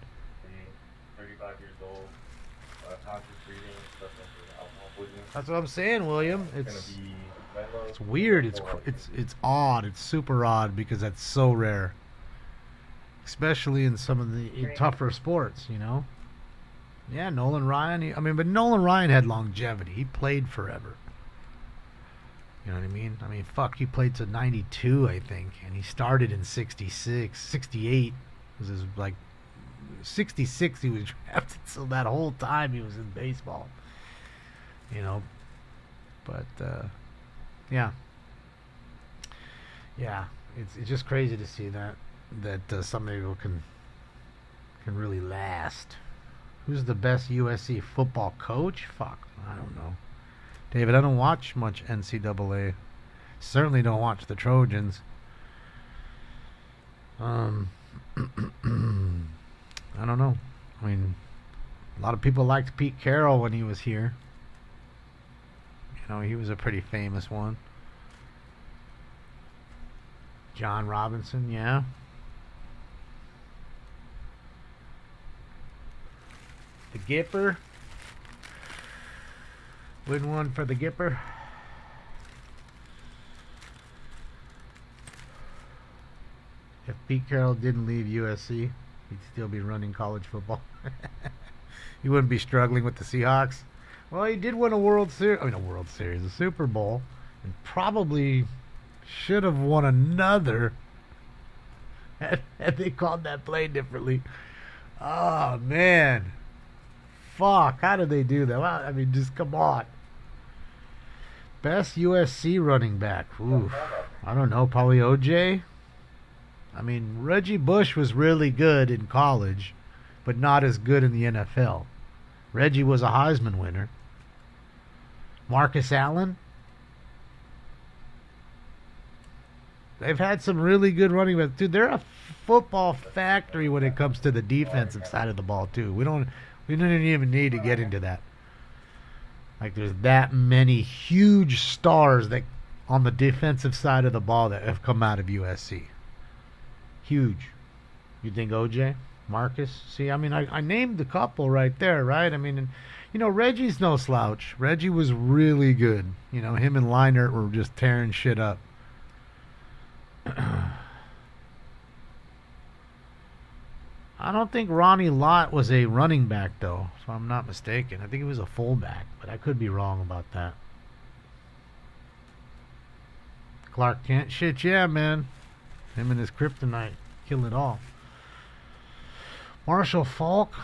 35 years old, conscious breathing, stuff like alcohol poisoning. That's what I'm saying, William. It's weird. It's odd. It's super odd because that's so rare, especially in some of the tougher sports. You know. Yeah, Nolan Ryan. But Nolan Ryan had longevity. He played forever. You know what I mean? Fuck, he played to 92, I think, and he started in 66, 68 was his, like, 66 he was drafted, so that whole time he was in baseball. You know, but yeah, it's just crazy to see that some people can really last. Who's the best USC football coach? Fuck, I don't know. David, I don't watch much NCAA. Certainly don't watch the Trojans. I don't know. I mean, a lot of people liked Pete Carroll when he was here. You know, he was a pretty famous one. John Robinson, yeah. The Gipper. Win one for the Gipper. If Pete Carroll didn't leave USC, he'd still be running college football. He wouldn't be struggling with the Seahawks. Well, he did win a World Series. I mean, a World Series, a Super Bowl, and probably should have won another had they called that play differently. Oh, man. Fuck, how did they do that? Well, I mean, just come on. Best USC running back. Oof. I don't know, probably OJ? I mean, Reggie Bush was really good in college, but not as good in the NFL. Reggie was a Heisman winner. Marcus Allen? They've had some really good running backs. Dude, they're a football factory when it comes to the defensive side of the ball, too. We don't even need to get into that. Like, there's that many huge stars that on the defensive side of the ball that have come out of USC. Huge. You think OJ? Marcus? See, I mean, I named a couple right there, right? I mean, and, you know, Reggie's no slouch. Reggie was really good. You know, him and Leinart were just tearing shit up. I don't think Ronnie Lott was a running back, though, if I'm not mistaken. I think he was a fullback, but I could be wrong about that. Clark Kent, shit, yeah, man. Him and his kryptonite kill it all. Marshall Falk.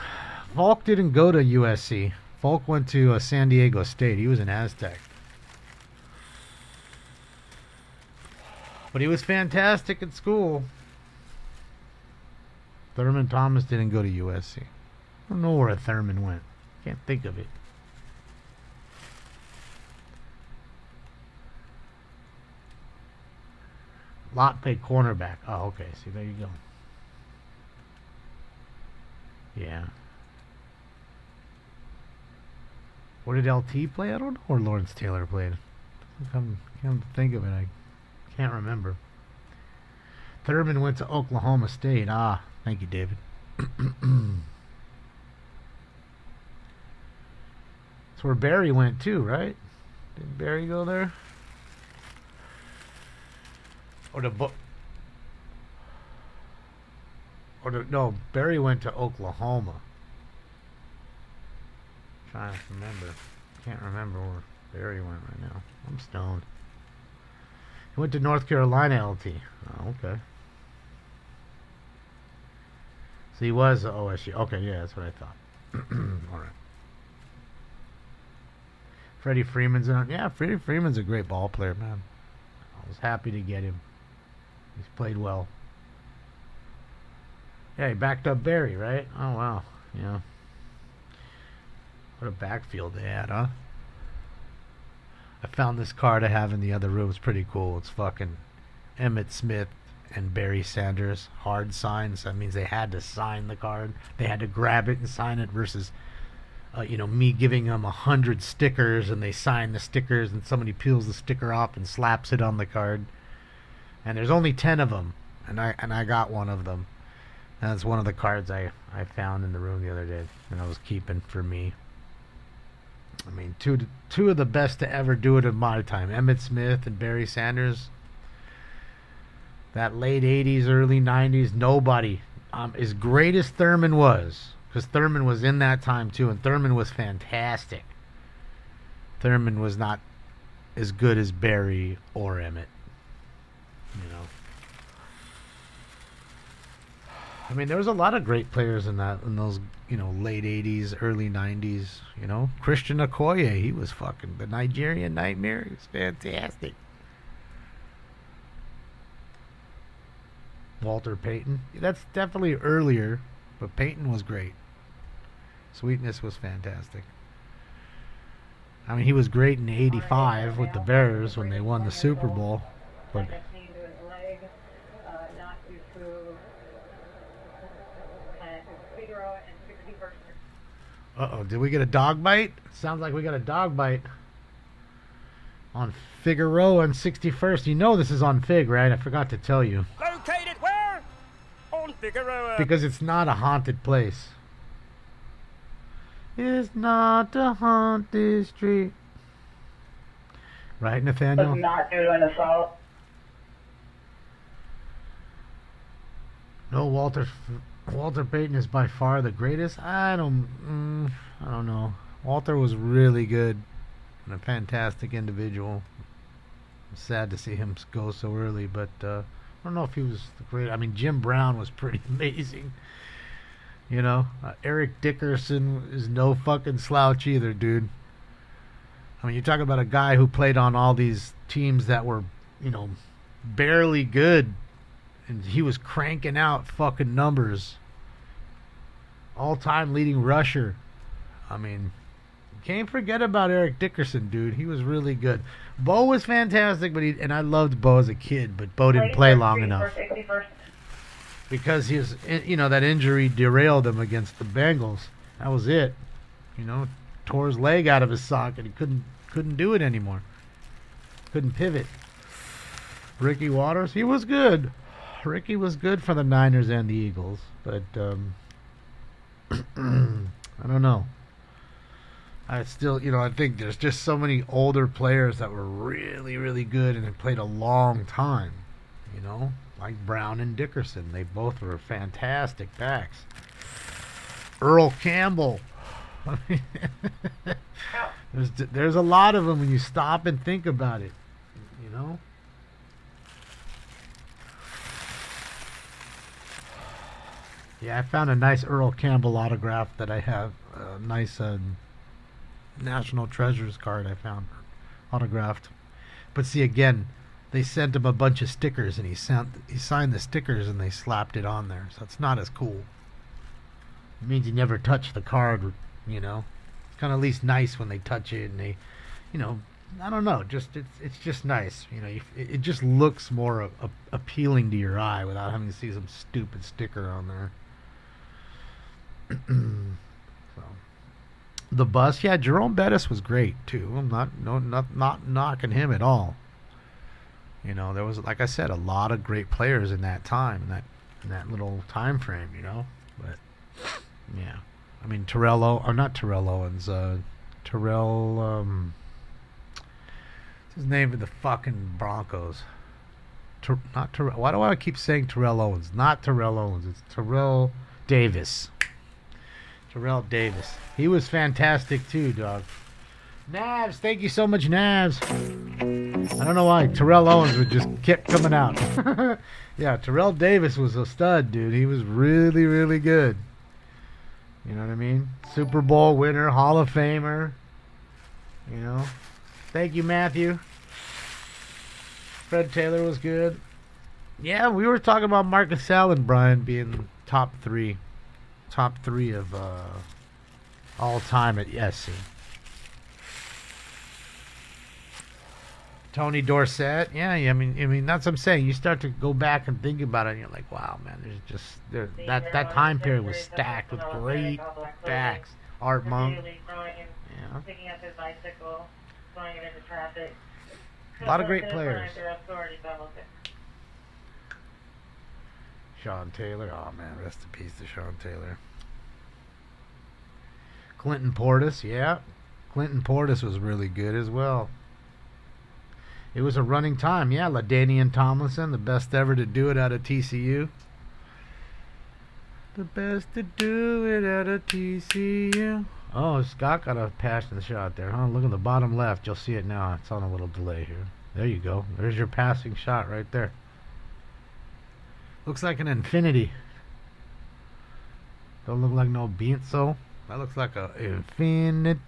Falk didn't go to USC. Falk went to San Diego State. He was an Aztec. But he was fantastic at school. Thurman Thomas didn't go to USC. I don't know where Thurman went. Can't think of it. Lott played cornerback. Oh, okay. See, there you go. Yeah. Where did LT play? I don't know where Lawrence Taylor played. Come to think of it, I can't remember. Thurman went to Oklahoma State. Ah, thank you, David. That's where Barry went too, right? Didn't Barry go there? No, Barry went to Oklahoma. I'm trying to remember. Can't remember where Barry went right now. I'm stoned. He went to North Carolina LT. Oh, okay. So he was OSU. Okay, yeah, that's what I thought. All right. Freddie Freeman's on. Yeah, Freddie Freeman's a great ball player, man. I was happy to get him. He's played well. Yeah, he backed up Barry, right? Oh, wow. Yeah. What a backfield they had, huh? I found this card I have in the other room. It's pretty cool. It's fucking Emmitt Smith and Barry Sanders. Hard signs. That means they had to sign the card. They had to grab it and sign it versus, me giving them 100 stickers and they sign the stickers and somebody peels the sticker off and slaps it on the card. And there's only 10 of them, and I got one of them. And that's one of the cards I found in the room the other day, and I was keeping for me. I mean, two of the best to ever do it in my time, Emmitt Smith and Barry Sanders. That late 80s, early 90s, nobody, as great as Thurman was, because Thurman was in that time too, and Thurman was fantastic. Thurman was not as good as Barry or Emmitt. You know, I mean, there was a lot of great players in those, late 80s, early 90s, Christian Okoye, he was fucking the Nigerian Nightmare. He was fantastic. Walter Payton, that's definitely earlier, but Payton was great. Sweetness was fantastic. I mean, he was great in '85 with the Bears when they won the Super Bowl, but uh-oh, did we get a dog bite? Sounds like we got a dog bite. On Figueroa and 61st. You know this is on Fig, right? I forgot to tell you. Located where? On Figueroa. Because it's not a haunted place. It's not a haunted street. Right, Nathaniel? Let's not do an assault. No, Walter Payton is by far the greatest. I don't know. Walter was really good and a fantastic individual. I'm sad to see him go so early, but I don't know if he was the great. I mean, Jim Brown was pretty amazing. You know, Eric Dickerson is no fucking slouch either, dude. I mean, you talk about a guy who played on all these teams that were, you know, barely good, and he was cranking out fucking numbers. All-time leading rusher. I mean, you can't forget about Eric Dickerson, dude. He was really good. Bo was fantastic, and I loved Bo as a kid, but Bo didn't play long enough. Because he was, you know, that injury derailed him against the Bengals. That was it. You know, tore his leg out of his socket. He couldn't do it anymore. Couldn't pivot. Ricky Waters, he was good. Ricky was good for the Niners and the Eagles, but I don't know. I still, you know, I think there's just so many older players that were really, really good and had played a long time, you know, like Brown and Dickerson. They both were fantastic backs. Earl Campbell. There's a lot of them when you stop and think about it, you know. Yeah, I found a nice Earl Campbell autograph that I have. A nice National Treasures card I found autographed. But see, again, they sent him a bunch of stickers, and he signed the stickers, and they slapped it on there. So it's not as cool. It means he never touched the card, you know. It's kind of at least nice when they touch it, and they, you know, I don't know. Just it's just nice, you know. It just looks more appealing to your eye without having to see some stupid sticker on there. So, the bus, yeah, Jerome Bettis was great too. I'm not knocking him at all. You know, there was, like I said, a lot of great players in that time, in that little time frame. You know, but yeah, I mean not Terrell Owens, Terrell. What's his name of the fucking Broncos? Not Terrell. Why do I keep saying Terrell Owens? Not Terrell Owens. It's Terrell Davis. Terrell Davis. He was fantastic too, dog. Navs, thank you so much, Navs. I don't know why Terrell Owens would just keep coming out. Yeah, Terrell Davis was a stud, dude. He was really, really good. You know what I mean? Super Bowl winner, Hall of Famer. You know? Thank you, Matthew. Fred Taylor was good. Yeah, we were talking about Marcus Allen, Brian, being top three of all time at SC. Tony Dorsett, yeah. I mean that's what I'm saying. You start to go back and think about it, and you're like, wow, man. That time period was stacked with great backs. Art Monk, yeah. Picking up his bicycle, throwing it into traffic. A lot of great players. Sean Taylor, oh man, rest in peace to Sean Taylor. Clinton Portis, yeah. Clinton Portis was really good as well. It was a running time, yeah. LaDainian Tomlinson, the best ever to do it out of TCU. The best to do it out of TCU. Oh, Scott got a passing shot there, huh? Look at the bottom left. You'll see it now. It's on a little delay here. There you go. There's your passing shot right there. Looks like an infinity. Don't look like no Bienzo. That looks like a infinity.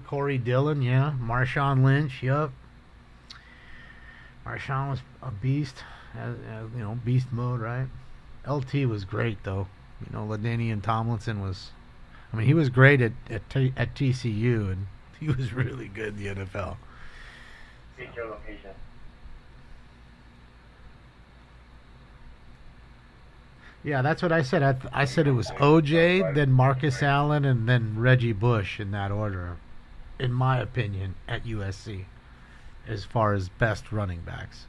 Corey Dillon, yeah. Marshawn Lynch, yup. Marshawn was a beast. You know, beast mode, right? LT was great, though. You know, LaDainian Tomlinson was... I mean, he was great at TCU, and he was really good in the NFL. Get your location. Yeah, that's what I said. I said it was OJ, then Marcus Allen, and then Reggie Bush in that order. in my opinion, at USC as far as best running backs.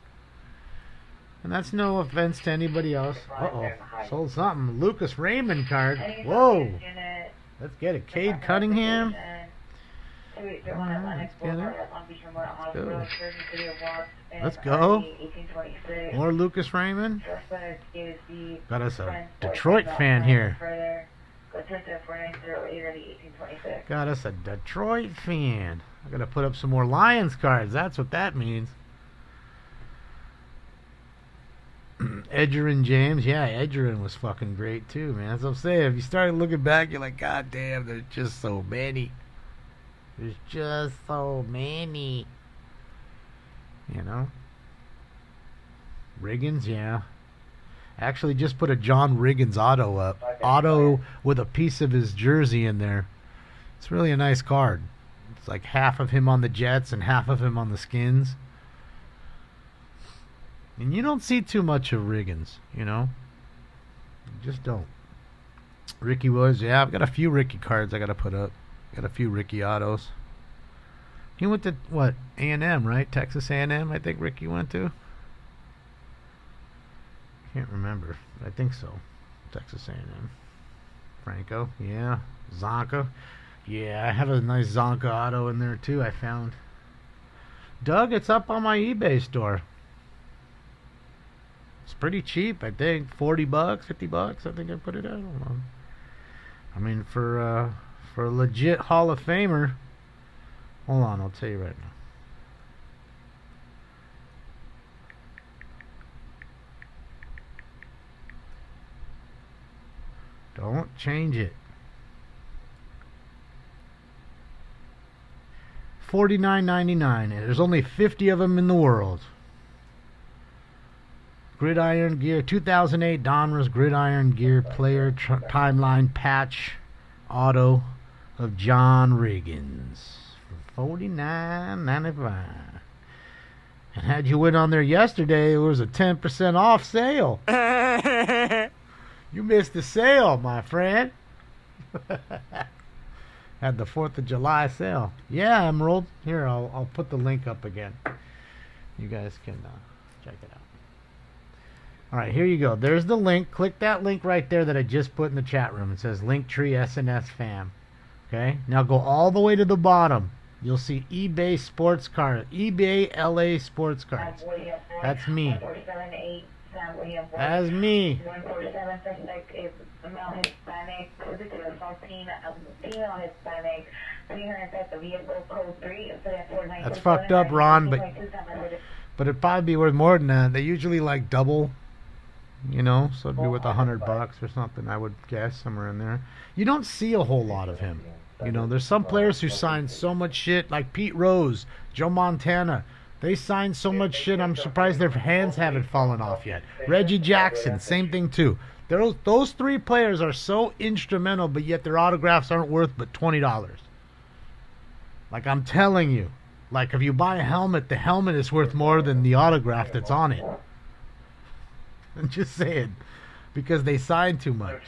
And that's no offense to anybody else. Uh-oh. Sold something. Lucas Raymond card. Whoa. Let's get it. Cade Cunningham. Let's get it. Let's go. More Lucas Raymond. Got us a Detroit fan here. Got us a Detroit fan. I gotta put up some more Lions cards. That's what that means. Edgerrin James. Yeah, Edgerrin was fucking great too, man. That's what I'm saying. If you started looking back, you're like, God damn, there's just so many. There's just so many. You know? Riggins, yeah. Actually just put a John Riggins auto up. Auto with a piece of his jersey in there. It's really a nice card. It's like half of him on the Jets and half of him on the Skins. And you don't see too much of Riggins, you know? You just don't. Ricky Williams, yeah, I've got a few Ricky cards I got to put up. Got a few Ricky autos. He went to, what, A&M, right? Texas A&M, I think Ricky went to. Can't remember. I think so. Texas A&M. Franco, yeah. Zonka. Yeah, I have a nice Zonka auto in there too, I found. Doug, it's up on my eBay store. It's pretty cheap, I think. $40, $50, I think I put it at. Hold on. I mean, for a legit Hall of Famer. Hold on, I'll tell you right now. Don't change it. $49.99. There's only 50 of them in the world. Gridiron Gear 2008 Donruss Gridiron Gear Player Timeline Patch Auto of John Riggins for $49.95. And had you went on there yesterday, it was a 10% off sale. You missed the sale, my friend. Had the 4th of July sale. Yeah, Emerald. Here, I'll put the link up again. You guys can check it out. All right, here you go. There's the link. Click that link right there that I just put in the chat room. It says Linktree SNS Fam. Okay? Now go all the way to the bottom. You'll see eBay Sports Card. eBay LA Sports Cards. That's me. That's me. 147 suspect is male Hispanic, positive assault female Hispanic, 300 the vehicle code 3 instead of 49. That's fucked up, Ron, but it'd probably be worth more than that. They usually like double, you know, so it'd be worth $100 or something, I would guess, somewhere in there. You don't see a whole lot of him. You know, there's some players who sign so much shit, like Pete Rose, Joe Montana. They signed so much shit, I'm surprised their hands haven't fallen off yet. Reggie Jackson, same thing too. Those three players are so instrumental, but yet their autographs aren't worth but $20. Like, I'm telling you. Like, if you buy a helmet, the helmet is worth more than the autograph that's on it. I'm just saying. Because they signed too much.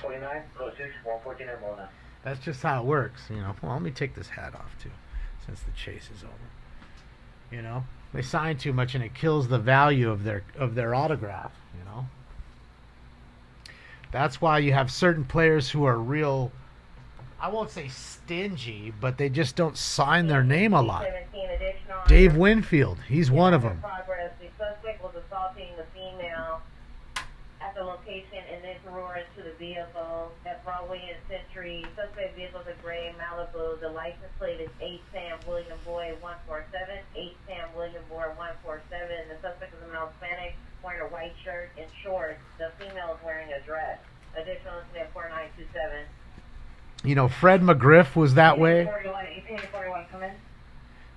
That's just how it works, you know. Well, let me take this hat off, too, since the chase is over. You know? They sign too much and it kills the value of their autograph, you know. That's why you have certain players who are real, I won't say stingy, but they just don't sign their name a lot. Dave Winfield, he's one of them. The suspect was assaulting the female at the location and then roared into the vehicle at Broadway and Century. Suspect vehicle is a gray Malibu. The license plate is 8 Sam William Boy 147. 8 Sam William Boy 147. The suspect is a male Hispanic wearing a white shirt and shorts. The female is wearing a dress. Additional incident 4927. You know, Fred McGriff was that way. 41, come in.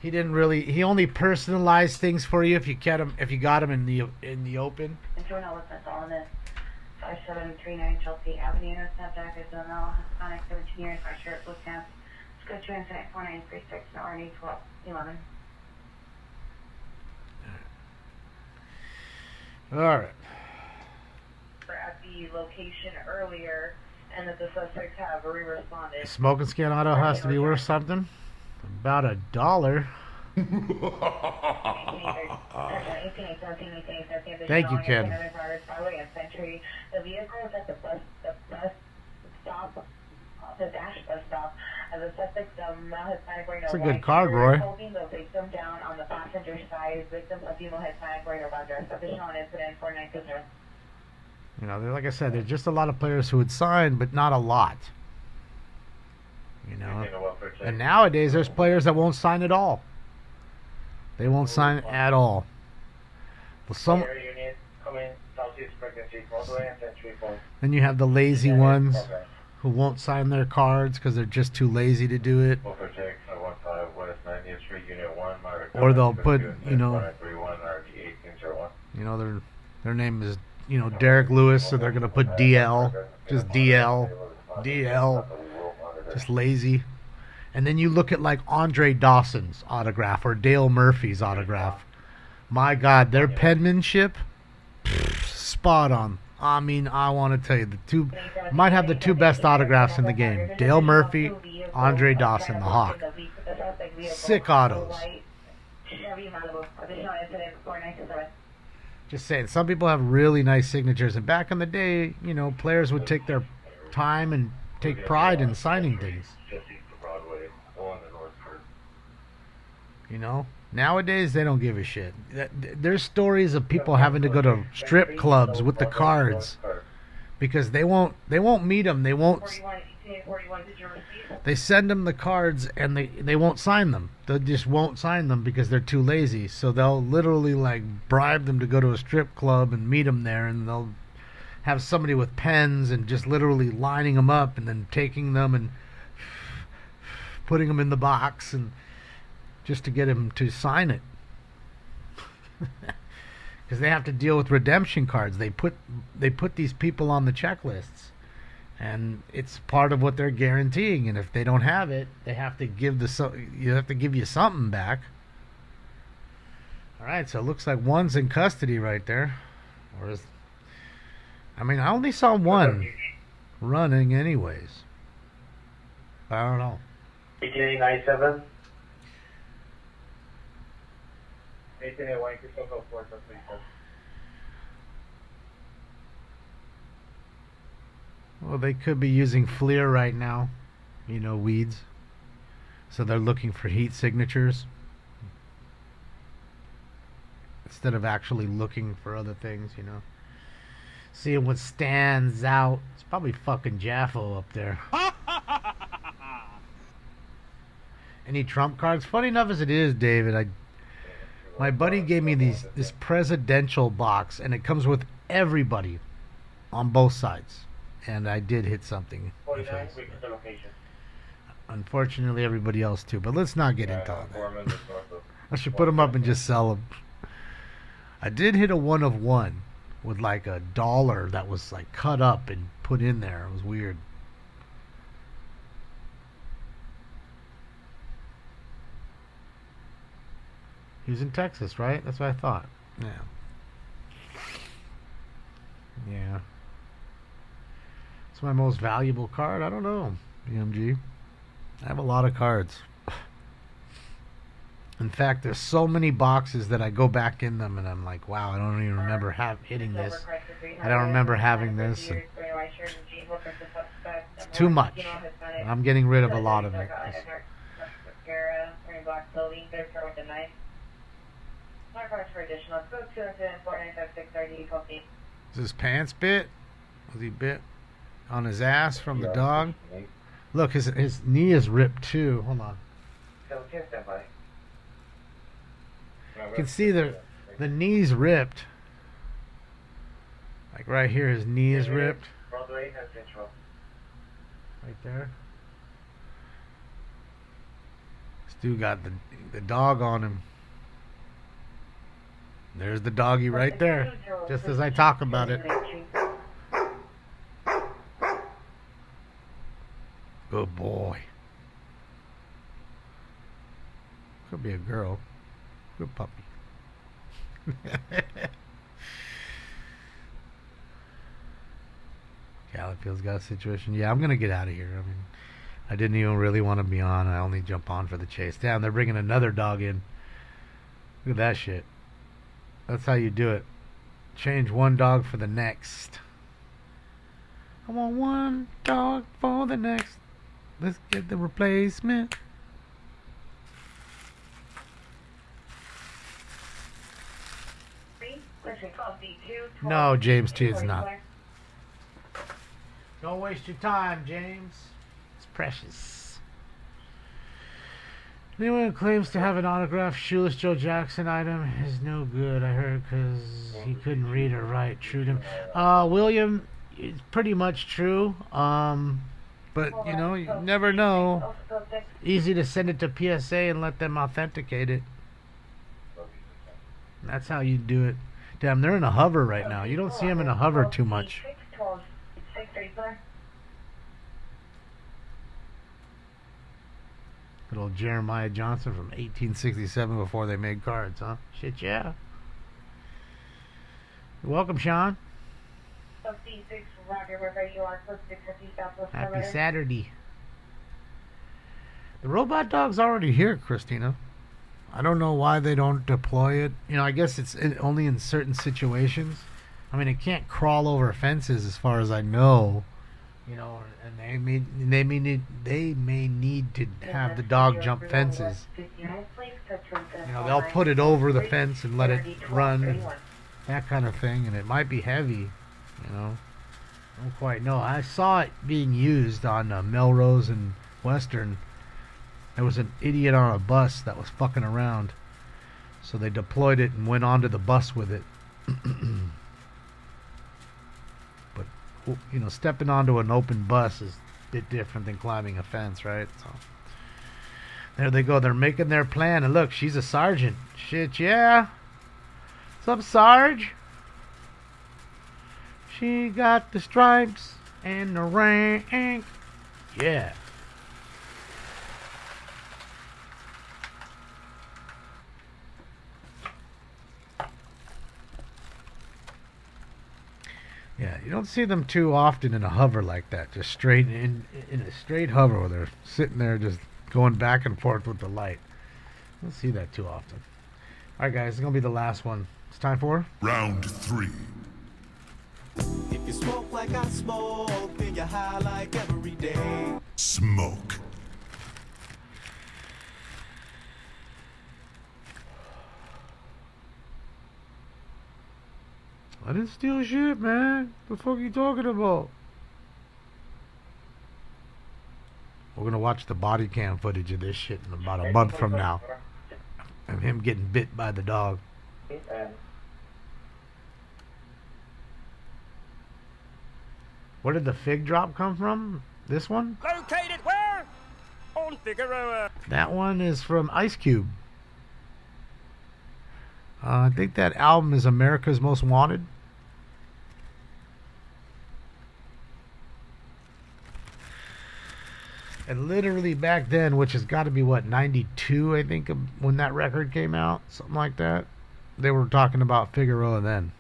He didn't really. He only personalized things for you if you got him in the open. Enjoying all what's all in this. 5739 Chelsea Avenue, Snapjack is Hispanic, 17 years, my shirt, blue pants. Let's go to incident 4936, RNA 1211. All right. We're at the location earlier, and that the suspects have responded. Smoking Skin Auto has to be worth something. About $1. Thank you, Ken. The vehicle is at the bus stop, the dash bus stop. As the suspect, male Hispanic wearing It's a good card, Roy. holding the victim down on the passenger side. Victim, a female Hispanic wearing a brown dress. Additional incident 4920. You know, like I said, there's just a lot of players who would sign, but not a lot. You know, and nowadays there's players that won't sign at all. They won't sign at all. Well, some. Then you have the lazy ones who won't sign their cards because they're just too lazy to do it. Or they'll put, you know, their name is, you know, Derek Lewis, so they're gonna put DL, just DL, just lazy. And then you look at like Andre Dawson's autograph or Dale Murphy's autograph. My God, their penmanship, spot on. I mean, I want to tell you, the two might have the two best autographs in the game. Dale Murphy, Andre Dawson, the Hawk. Sick autos. Just saying, some people have really nice signatures, and back in the day, you know, players would take their time and take pride in signing things. You know, nowadays they don't give a shit. There's stories of people having to go to strip clubs with the cards because they won't meet them. They won't. They send them the cards and they won't sign them. They just won't sign them because they're too lazy. So they'll literally like bribe them to go to a strip club and meet them there, and they'll have somebody with pens and just literally lining them up and then taking them and putting them in the box and just to get him to sign it. Because they have to deal with redemption cards. They put these people on the checklists, and it's part of what they're guaranteeing. And if they don't have it, they have to give you something back. All right, so it looks like one's in custody right there. I only saw one running anyways. I don't know. 1897. 1881, Crystal Code 4, that's what you said. Well, they could be using FLIR right now. You know, weeds. So they're looking for heat signatures instead of actually looking for other things, you know. Seeing what stands out. It's probably fucking Jaffo up there. Any Trump cards? Funny enough as it is, David, my buddy gave me this presidential box, and it comes with everybody on both sides. And I did hit something. Unfortunately, everybody else too. But let's not get into all that. I should put them up and just sell them. I did hit a 1 of 1 with like $1 that was like cut up and put in there. It was weird. He was in Texas, right? That's what I thought. Yeah. Yeah. It's my most valuable card. I don't know, BMG. I have a lot of cards. In fact, there's so many boxes that I go back in them and I'm like, wow, I don't even remember hitting this. I don't remember having this. And it's too much. I'm getting rid of a lot of it. Is his pants bit? Was he bit on his ass from the dog? Look, his knee is ripped too. Hold on. You can see the knee's ripped. Like right here, his knee is ripped. Right there. This dude got the dog on him. There's the doggy right there, just as I talk about it. Good boy. Could be a girl. Good puppy. Calipio's got a situation. Yeah, I'm going to get out of here. I didn't even really want to be on. I only jump on for the chase. Damn, they're bringing another dog in. Look at that shit. That's how you do it. Change one dog for the next. I want one dog for the next. Let's get the replacement. No, James T, it's not. Don't waste your time, James. It's precious. Anyone who claims to have an autographed Shoeless Joe Jackson item is no good, I heard, because he couldn't read or write. True to him. William, it's pretty much true. But, you know, you never know. Easy to send it to PSA and let them authenticate it. That's how you do it. Damn, they're in a hover right now. You don't see them in a hover too much. Good old Jeremiah Johnson from 1867 before they made cards, huh? Shit, yeah. You're welcome, Sean. Happy Saturday. The robot dog's already here, Christina. I don't know why they don't deploy it. You know, I guess it's only in certain situations. I mean, it can't crawl over fences as far as I know. You know, and they may need to have the dog jump fences. You know, they'll put it over the fence and let it run, and that kind of thing, and it might be heavy. You know, I don't quite know. I saw it being used on Melrose and Western. There was an idiot on a bus that was fucking around, so they deployed it and went onto the bus with it. But, you know, stepping onto an open bus is a bit different than climbing a fence, right? So there they go. They're making their plan, and look, she's a sergeant. Shit, yeah. What's up, Sarge? She got the stripes and the rank. Yeah. Yeah, you don't see them too often in a hover like that, just straight in a straight hover where they're sitting there just going back and forth with the light. You don't see that too often. All right, guys, it's gonna be the last one. It's time for Round 3. If you smoke like I smoke, then you're high like every day. Smoke. I didn't steal shit, man. The fuck are you talking about? We're gonna watch the body cam footage of this shit in about a month from now. Of him getting bit by the dog. Where did the fig drop come from? This one? Located where? On Figueroa. That one is from Ice Cube. I think that album is America's Most Wanted. And literally back then, which has got to be, what, 92, I think, when that record came out? Something like that. They were talking about Figueroa then.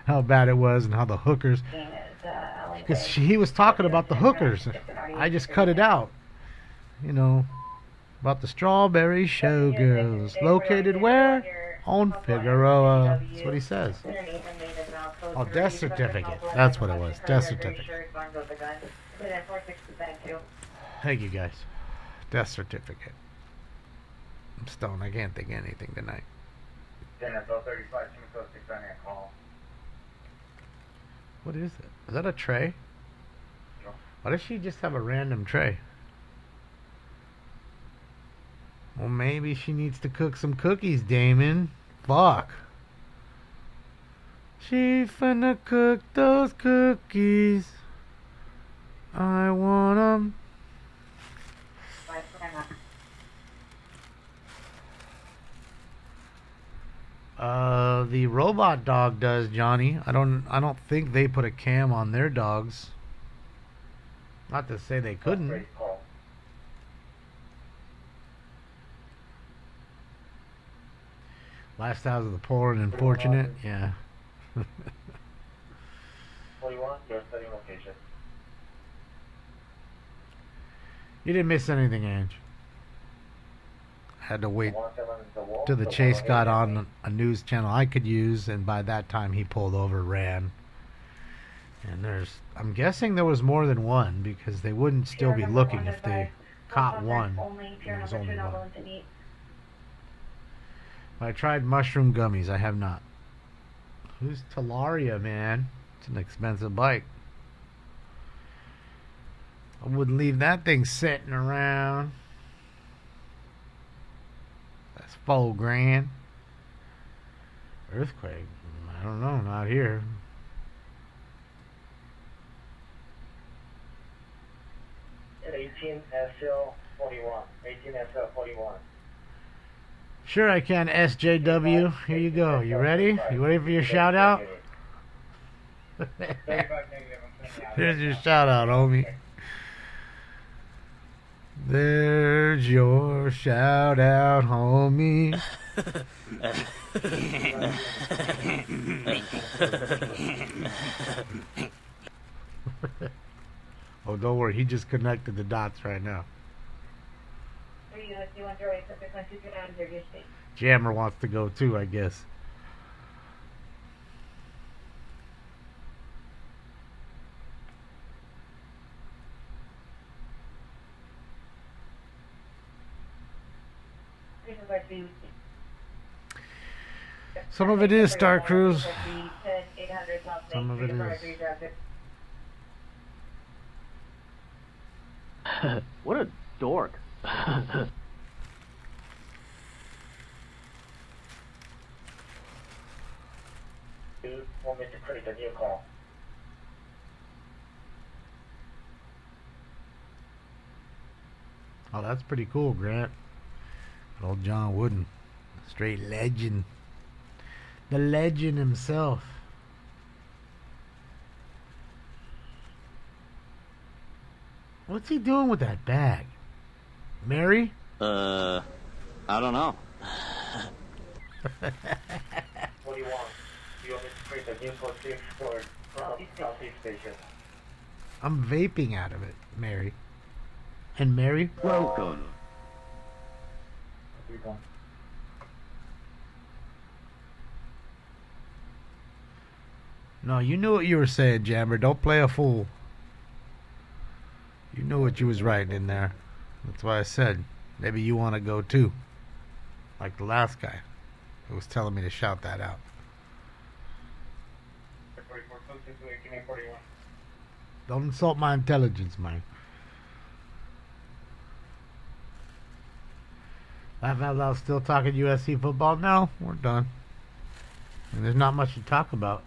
How bad it was and how the hookers... Because he was talking about the hookers. I just cut it out. You know... About the Strawberry Showgirls. Located where? On Figueroa. That's what he says. Oh, death certificate. That's what it was. Death certificate. Thank you, guys. Death certificate. I'm stoned. I can't think of anything tonight. What is it? Is that a tray? Why does she just have a random tray? Well, maybe she needs to cook some cookies, Damon. Fuck. She finna cook those cookies. I want 'em. The robot dog does, Johnny. I don't think they put a cam on their dogs. Not to say they couldn't. Lifestyles of the poor and unfortunate. Yeah. What do you want? Your study location. You didn't miss anything, Ange. Had to wait till the chase got on a news channel I could use, and by that time he pulled over, ran. And I'm guessing there was more than one, because they wouldn't still be looking if they caught one. There was only one. I tried mushroom gummies. I have not. Who's Talaria, man? It's an expensive bike. I wouldn't leave that thing sitting around. That's $4,000. Earthquake? I don't know. Not here. At 18 SL 41. 18 SL 41. Sure I can, SJW. Here you go. You ready? You ready for your shout out? Here's your shout out, homie. There's your shout out, homie. Oh, don't worry. He just connected the dots right now. Jammer wants to go too, I guess. Some of it is Star Cruise. Some of it is. What a dork. Dude, want me to create a new call. Oh, that's pretty cool, Grant. Old John Wooden. Straight legend. The legend himself. What's he doing with that bag? Mary? I don't know. What do you want? You want me to create a new posting for Southeast Station? I'm vaping out of it, Mary. And Mary? Welcome. No, you knew what you were saying, Jammer. Don't play a fool. You knew what you was writing in there. That's why I said, maybe you want to go too. Like the last guy who was telling me to shout that out. Don't insult my intelligence, man. Laugh Out Loud still talking USC football? No, we're done. And there's not much to talk about.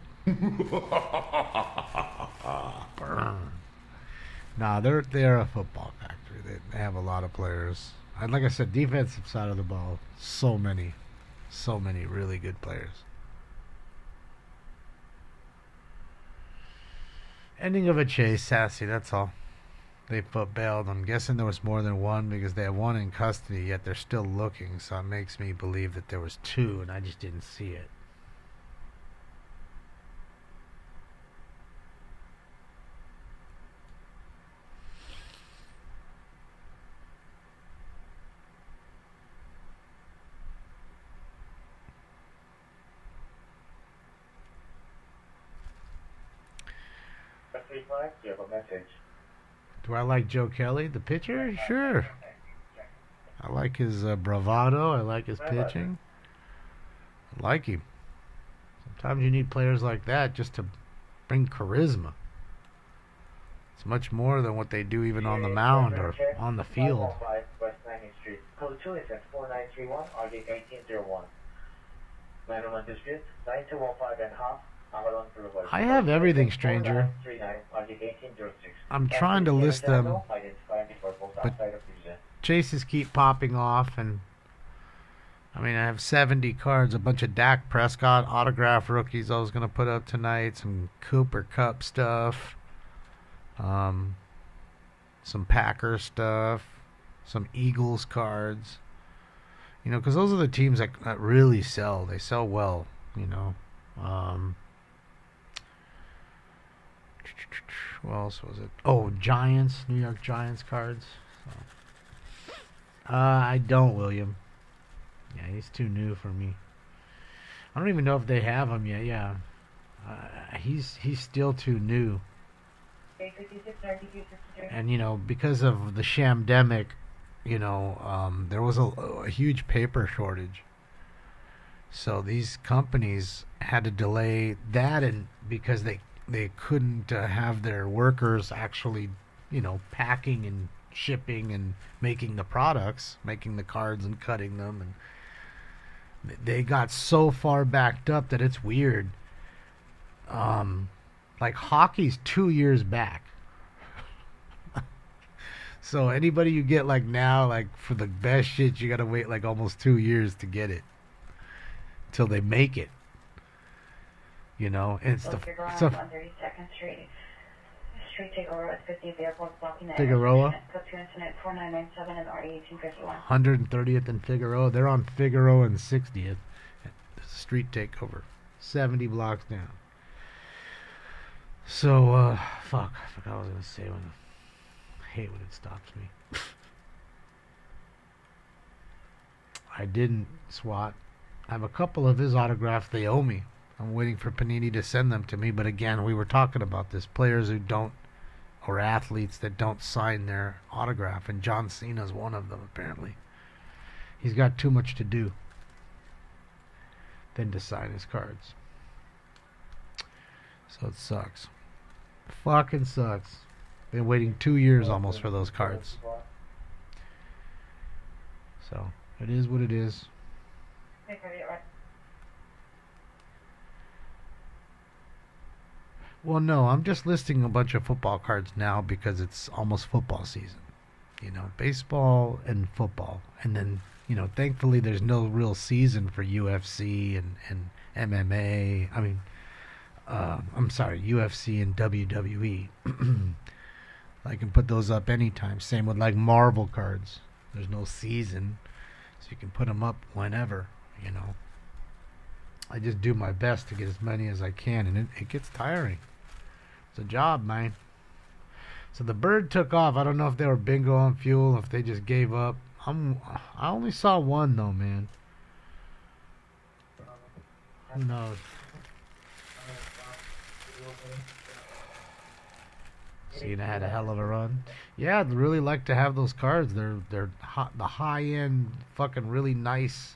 Nah, they're a football factory. They have a lot of players. And like I said, defensive side of the ball, so many really good players. Ending of a chase, Sassy, that's all. They foot bailed. I'm guessing there was more than one because they have one in custody, yet they're still looking, so it makes me believe that there was two and I just didn't see it. You have a message. Do I like Joe Kelly, the pitcher? Sure. I like his bravado. I like his pitching. I like him. Sometimes you need players like that just to bring charisma. It's much more than what they do even on the mound or on the field. West 9th Street. Code 2 is at 4931, RD 1801. 901 dispute, 9215 and half. I have everything, stranger. I'm trying to list them, but chases keep popping off, and I mean, I have 70 cards, a bunch of Dak Prescott autograph rookies I was going to put up tonight, some Cooper Cup stuff, some Packers stuff, some Eagles cards, you know, because those are the teams that really sell. They sell well, you know. What else was it? Oh, Giants, New York Giants cards. I don't, William. Yeah, he's too new for me. I don't even know if they have him yet. Yeah, he's still too new. And you know, because of the shamdemic, you know, there was a huge paper shortage. So these companies had to delay that, and because they couldn't have their workers actually, you know, packing and shipping and making the products, making the cards and cutting them, and they got so far backed up that it's weird. Like hockey's 2 years back. So anybody you get like now, like for the best shit, you gotta wait like almost 2 years to get it till they make it. You know, and it's Figueroa, 132nd Street. Street takeover with 50 vehicles blocking the Figueroa? Code 2 incident 4997 and RE 1851. 130th and Figueroa. They're on Figueroa and 60th. There's a street takeover. 70 blocks down. So, fuck. I forgot what I was going to say. I hate when it stops me. I didn't SWAT. I have a couple of his autographs they owe me. I'm waiting for Panini to send them to me. But again, we were talking about this. Players who don't, or athletes that don't sign their autograph. And John Cena's one of them, apparently. He's got too much to do than to sign his cards. So it sucks. Fucking sucks. Been waiting 2 years almost for those cards. So it is what it is. Well, no, I'm just listing a bunch of football cards now because it's almost football season. You know, baseball and football. And then, you know, thankfully there's no real season for UFC and MMA. I mean, I'm sorry, UFC and WWE. I can put those up anytime. Same with like Marvel cards. There's no season, so you can put them up whenever, you know. I just do my best to get as many as I can, and it gets tiring. It's a job, man. So the bird took off. I don't know if they were bingo on fuel, if they just gave up. I only saw one though, man. Who knows? Cena had a hell of a run. Yeah, I'd really like to have those cards. They're the high end, fucking really nice.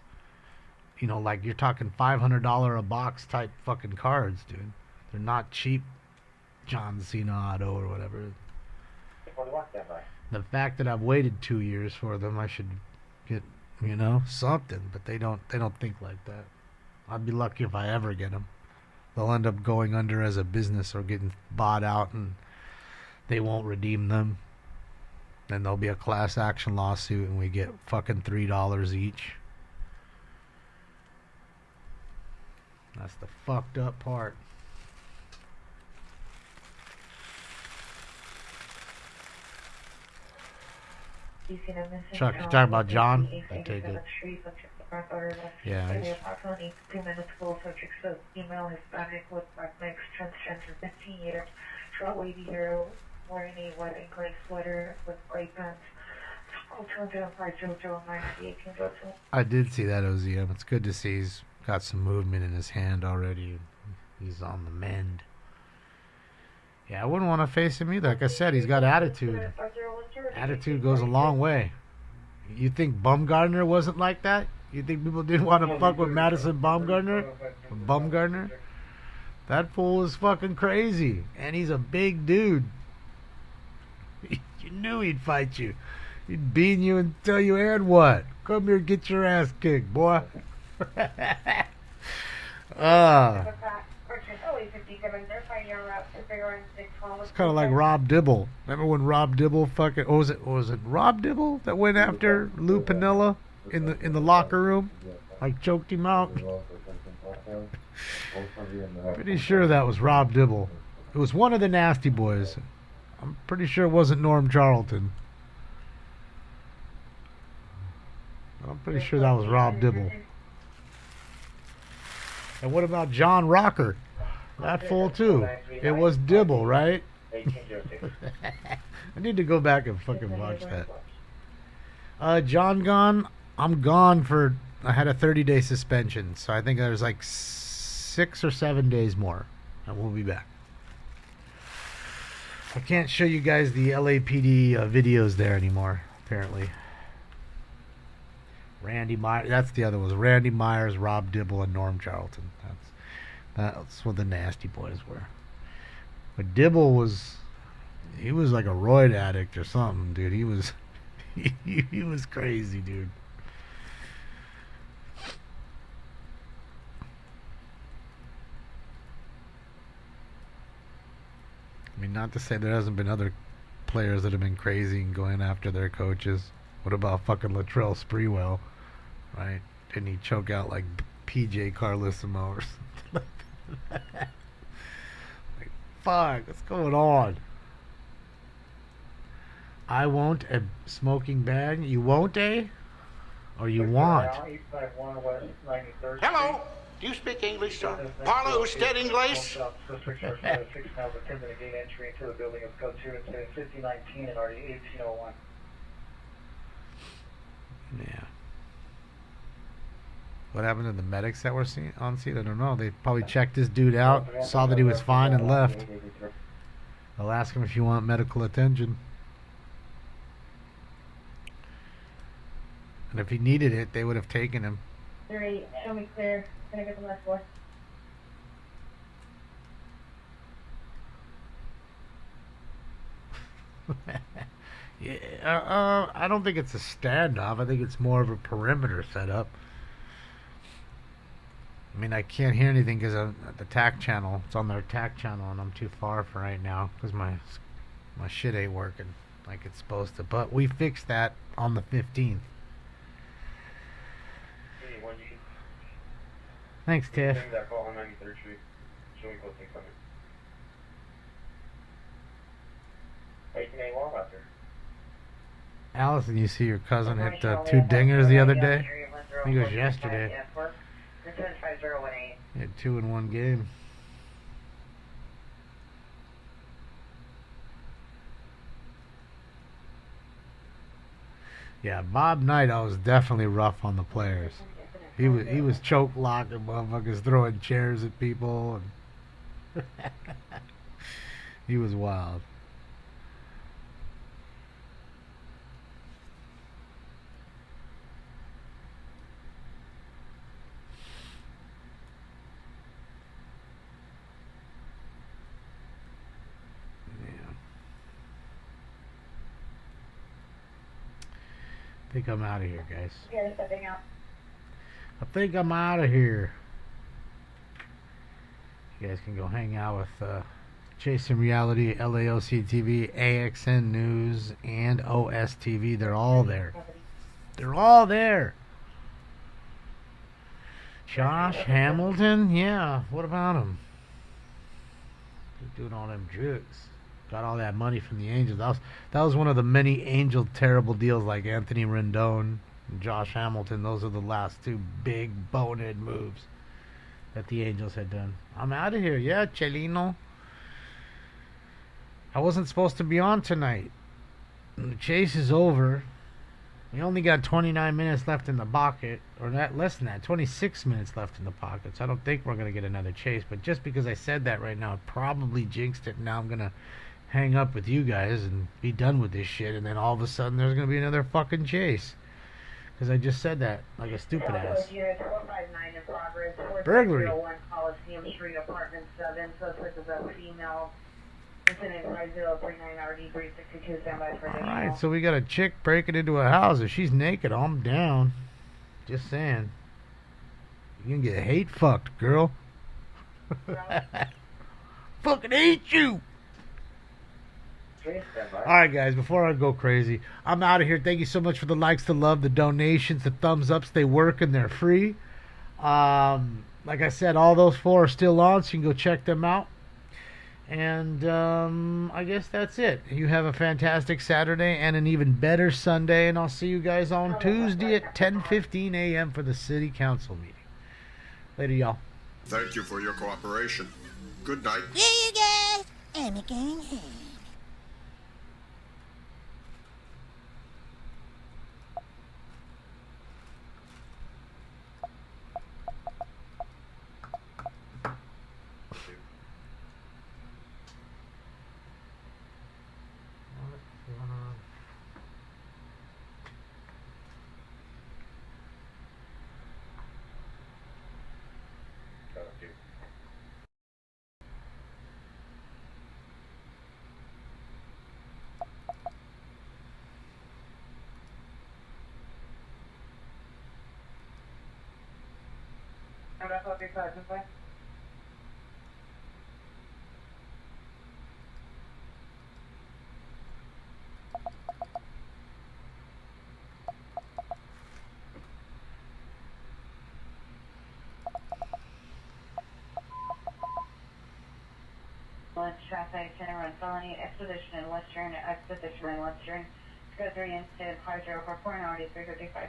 You know, like you're talking $500 a box type fucking cards, dude. They're not cheap. John Cena auto or whatever. The fact that I've waited 2 years for them, I should get, you know, something. But they don't think like that. I'd be lucky if I ever get them. They'll end up going under as a business or getting bought out, and they won't redeem them. Then there'll be a class action lawsuit, and we get fucking $3 each. That's the fucked up part. Chuck, you talking about John? I take it. Yeah. Approximately 2 minutes ago, subject says female Hispanic with black mix, transgender, 15 years, short wavy hair, wearing a white and gray sweater with gray pants. I did see that, OZM. It's good to see he's got some movement in his hand already. He's on the mend. Yeah, I wouldn't want to face him either. Like I said, he's got attitude. Attitude goes a long way. You think Bumgarner wasn't like that? You think people didn't want to fuck with Madison Bumgarner? That fool is fucking crazy. And he's a big dude. You knew he'd fight you. He'd beat you and tell you, and what? Come here, get your ass kicked, boy. It's kind of like Rob Dibble. Remember when Rob Dibble fucking... Oh, was it Rob Dibble that went after Lou Piniella in the locker room? Like choked him out? Pretty sure that was Rob Dibble. It was one of the Nasty Boys. I'm pretty sure it wasn't Norm Charlton. I'm pretty sure that was Rob Dibble. And what about John Rocker? That fool too. It was Dibble, right? I need to go back and fucking watch that. John gone. I'm gone for. I had a 30-day suspension, so I think there's like 6 or 7 days more, and we'll be back. I can't show you guys the LAPD videos there anymore, apparently. Randy Myers, that's the other ones. Randy Myers, Rob Dibble, and Norm Charlton. That's what the nasty boys were. But Dibble he was like a roid addict or something, dude. He was he was crazy, dude. I mean, not to say there hasn't been other players that have been crazy and going after their coaches. What about fucking Latrell Sprewell, right? Didn't he choke out like PJ Carlissimo or something like that? Like, fuck, what's going on? I won't a smoking bag. You won't, eh? Or you want? Hello. Do you speak English, sir? Parlo usted English? Gate entry into the building of code 2 and 5019 and already 1801. Yeah. What happened to the medics that were on scene? I don't know. They probably checked this dude out, saw that he was fine, and left. I'll ask him if you want medical attention. And if he needed it, they would have taken him. 3, show me clear. Can I get the last floor? Yeah, I don't think it's a standoff. I think it's more of a perimeter setup. I mean, I can't hear anything because of the TAC channel. It's on their TAC channel, and I'm too far for right now because my shit ain't working like it's supposed to. But we fixed that on the 15th. Thanks, Tiff. Allison, you see your cousin hit 2 dingers the other day? I think it was yesterday. He had 2 in one game. Yeah, Bob Knight, I was definitely rough on the players. He was choke locking motherfuckers, throwing chairs at people, and he was wild. I think I'm out of here, guys. Yeah, stepping out. I think I'm out of here. You guys can go hang out with Chasing Reality, LAOC TV, AXN News, and OSTV. They're all there. They're all there. Josh Hamilton? Yeah, what about him? He's doing all them drugs. Got all that money from the Angels. That was one of the many Angel terrible deals, like Anthony Rendon and Josh Hamilton. Those are the last 2 big bonehead moves that the Angels had done. I'm out of here. Yeah, Chelino. I wasn't supposed to be on tonight. The chase is over. We only got 29 minutes left in the pocket, or less than that, 26 minutes left in the pocket. So I don't think we're going to get another chase. But just because I said that right now, it probably jinxed it. Now I'm going to hang up with you guys and be done with this shit, and then all of a sudden there's going to be another fucking chase. Because I just said that like a stupid ass. Burglary. Coliseum Street, apartment 7. Suspect is a female. Incident 5039 RD 362. Standby for additional. Alright, so we got a chick breaking into a house. If she's naked, I'm down. Just saying. You can get hate fucked, girl. Fucking hate you. Alright, guys, before I go crazy, I'm out of here. Thank you so much for the likes, the love, the donations, the thumbs ups. They work and they're free. Like I said, all those 4 are still on, so you can go check them out. And I guess that's it. You have a fantastic Saturday and an even better Sunday, and I'll see you guys on Tuesday at 10:15 a.m. for the City Council meeting. Later, y'all. Thank you for your cooperation. Good night. See you guys. I'm going home. That's what they said, didn't they? Traffic, general felony, expedition in Western, expedition in Western, Discovery Incident, Hydro, for 4 hours, 355.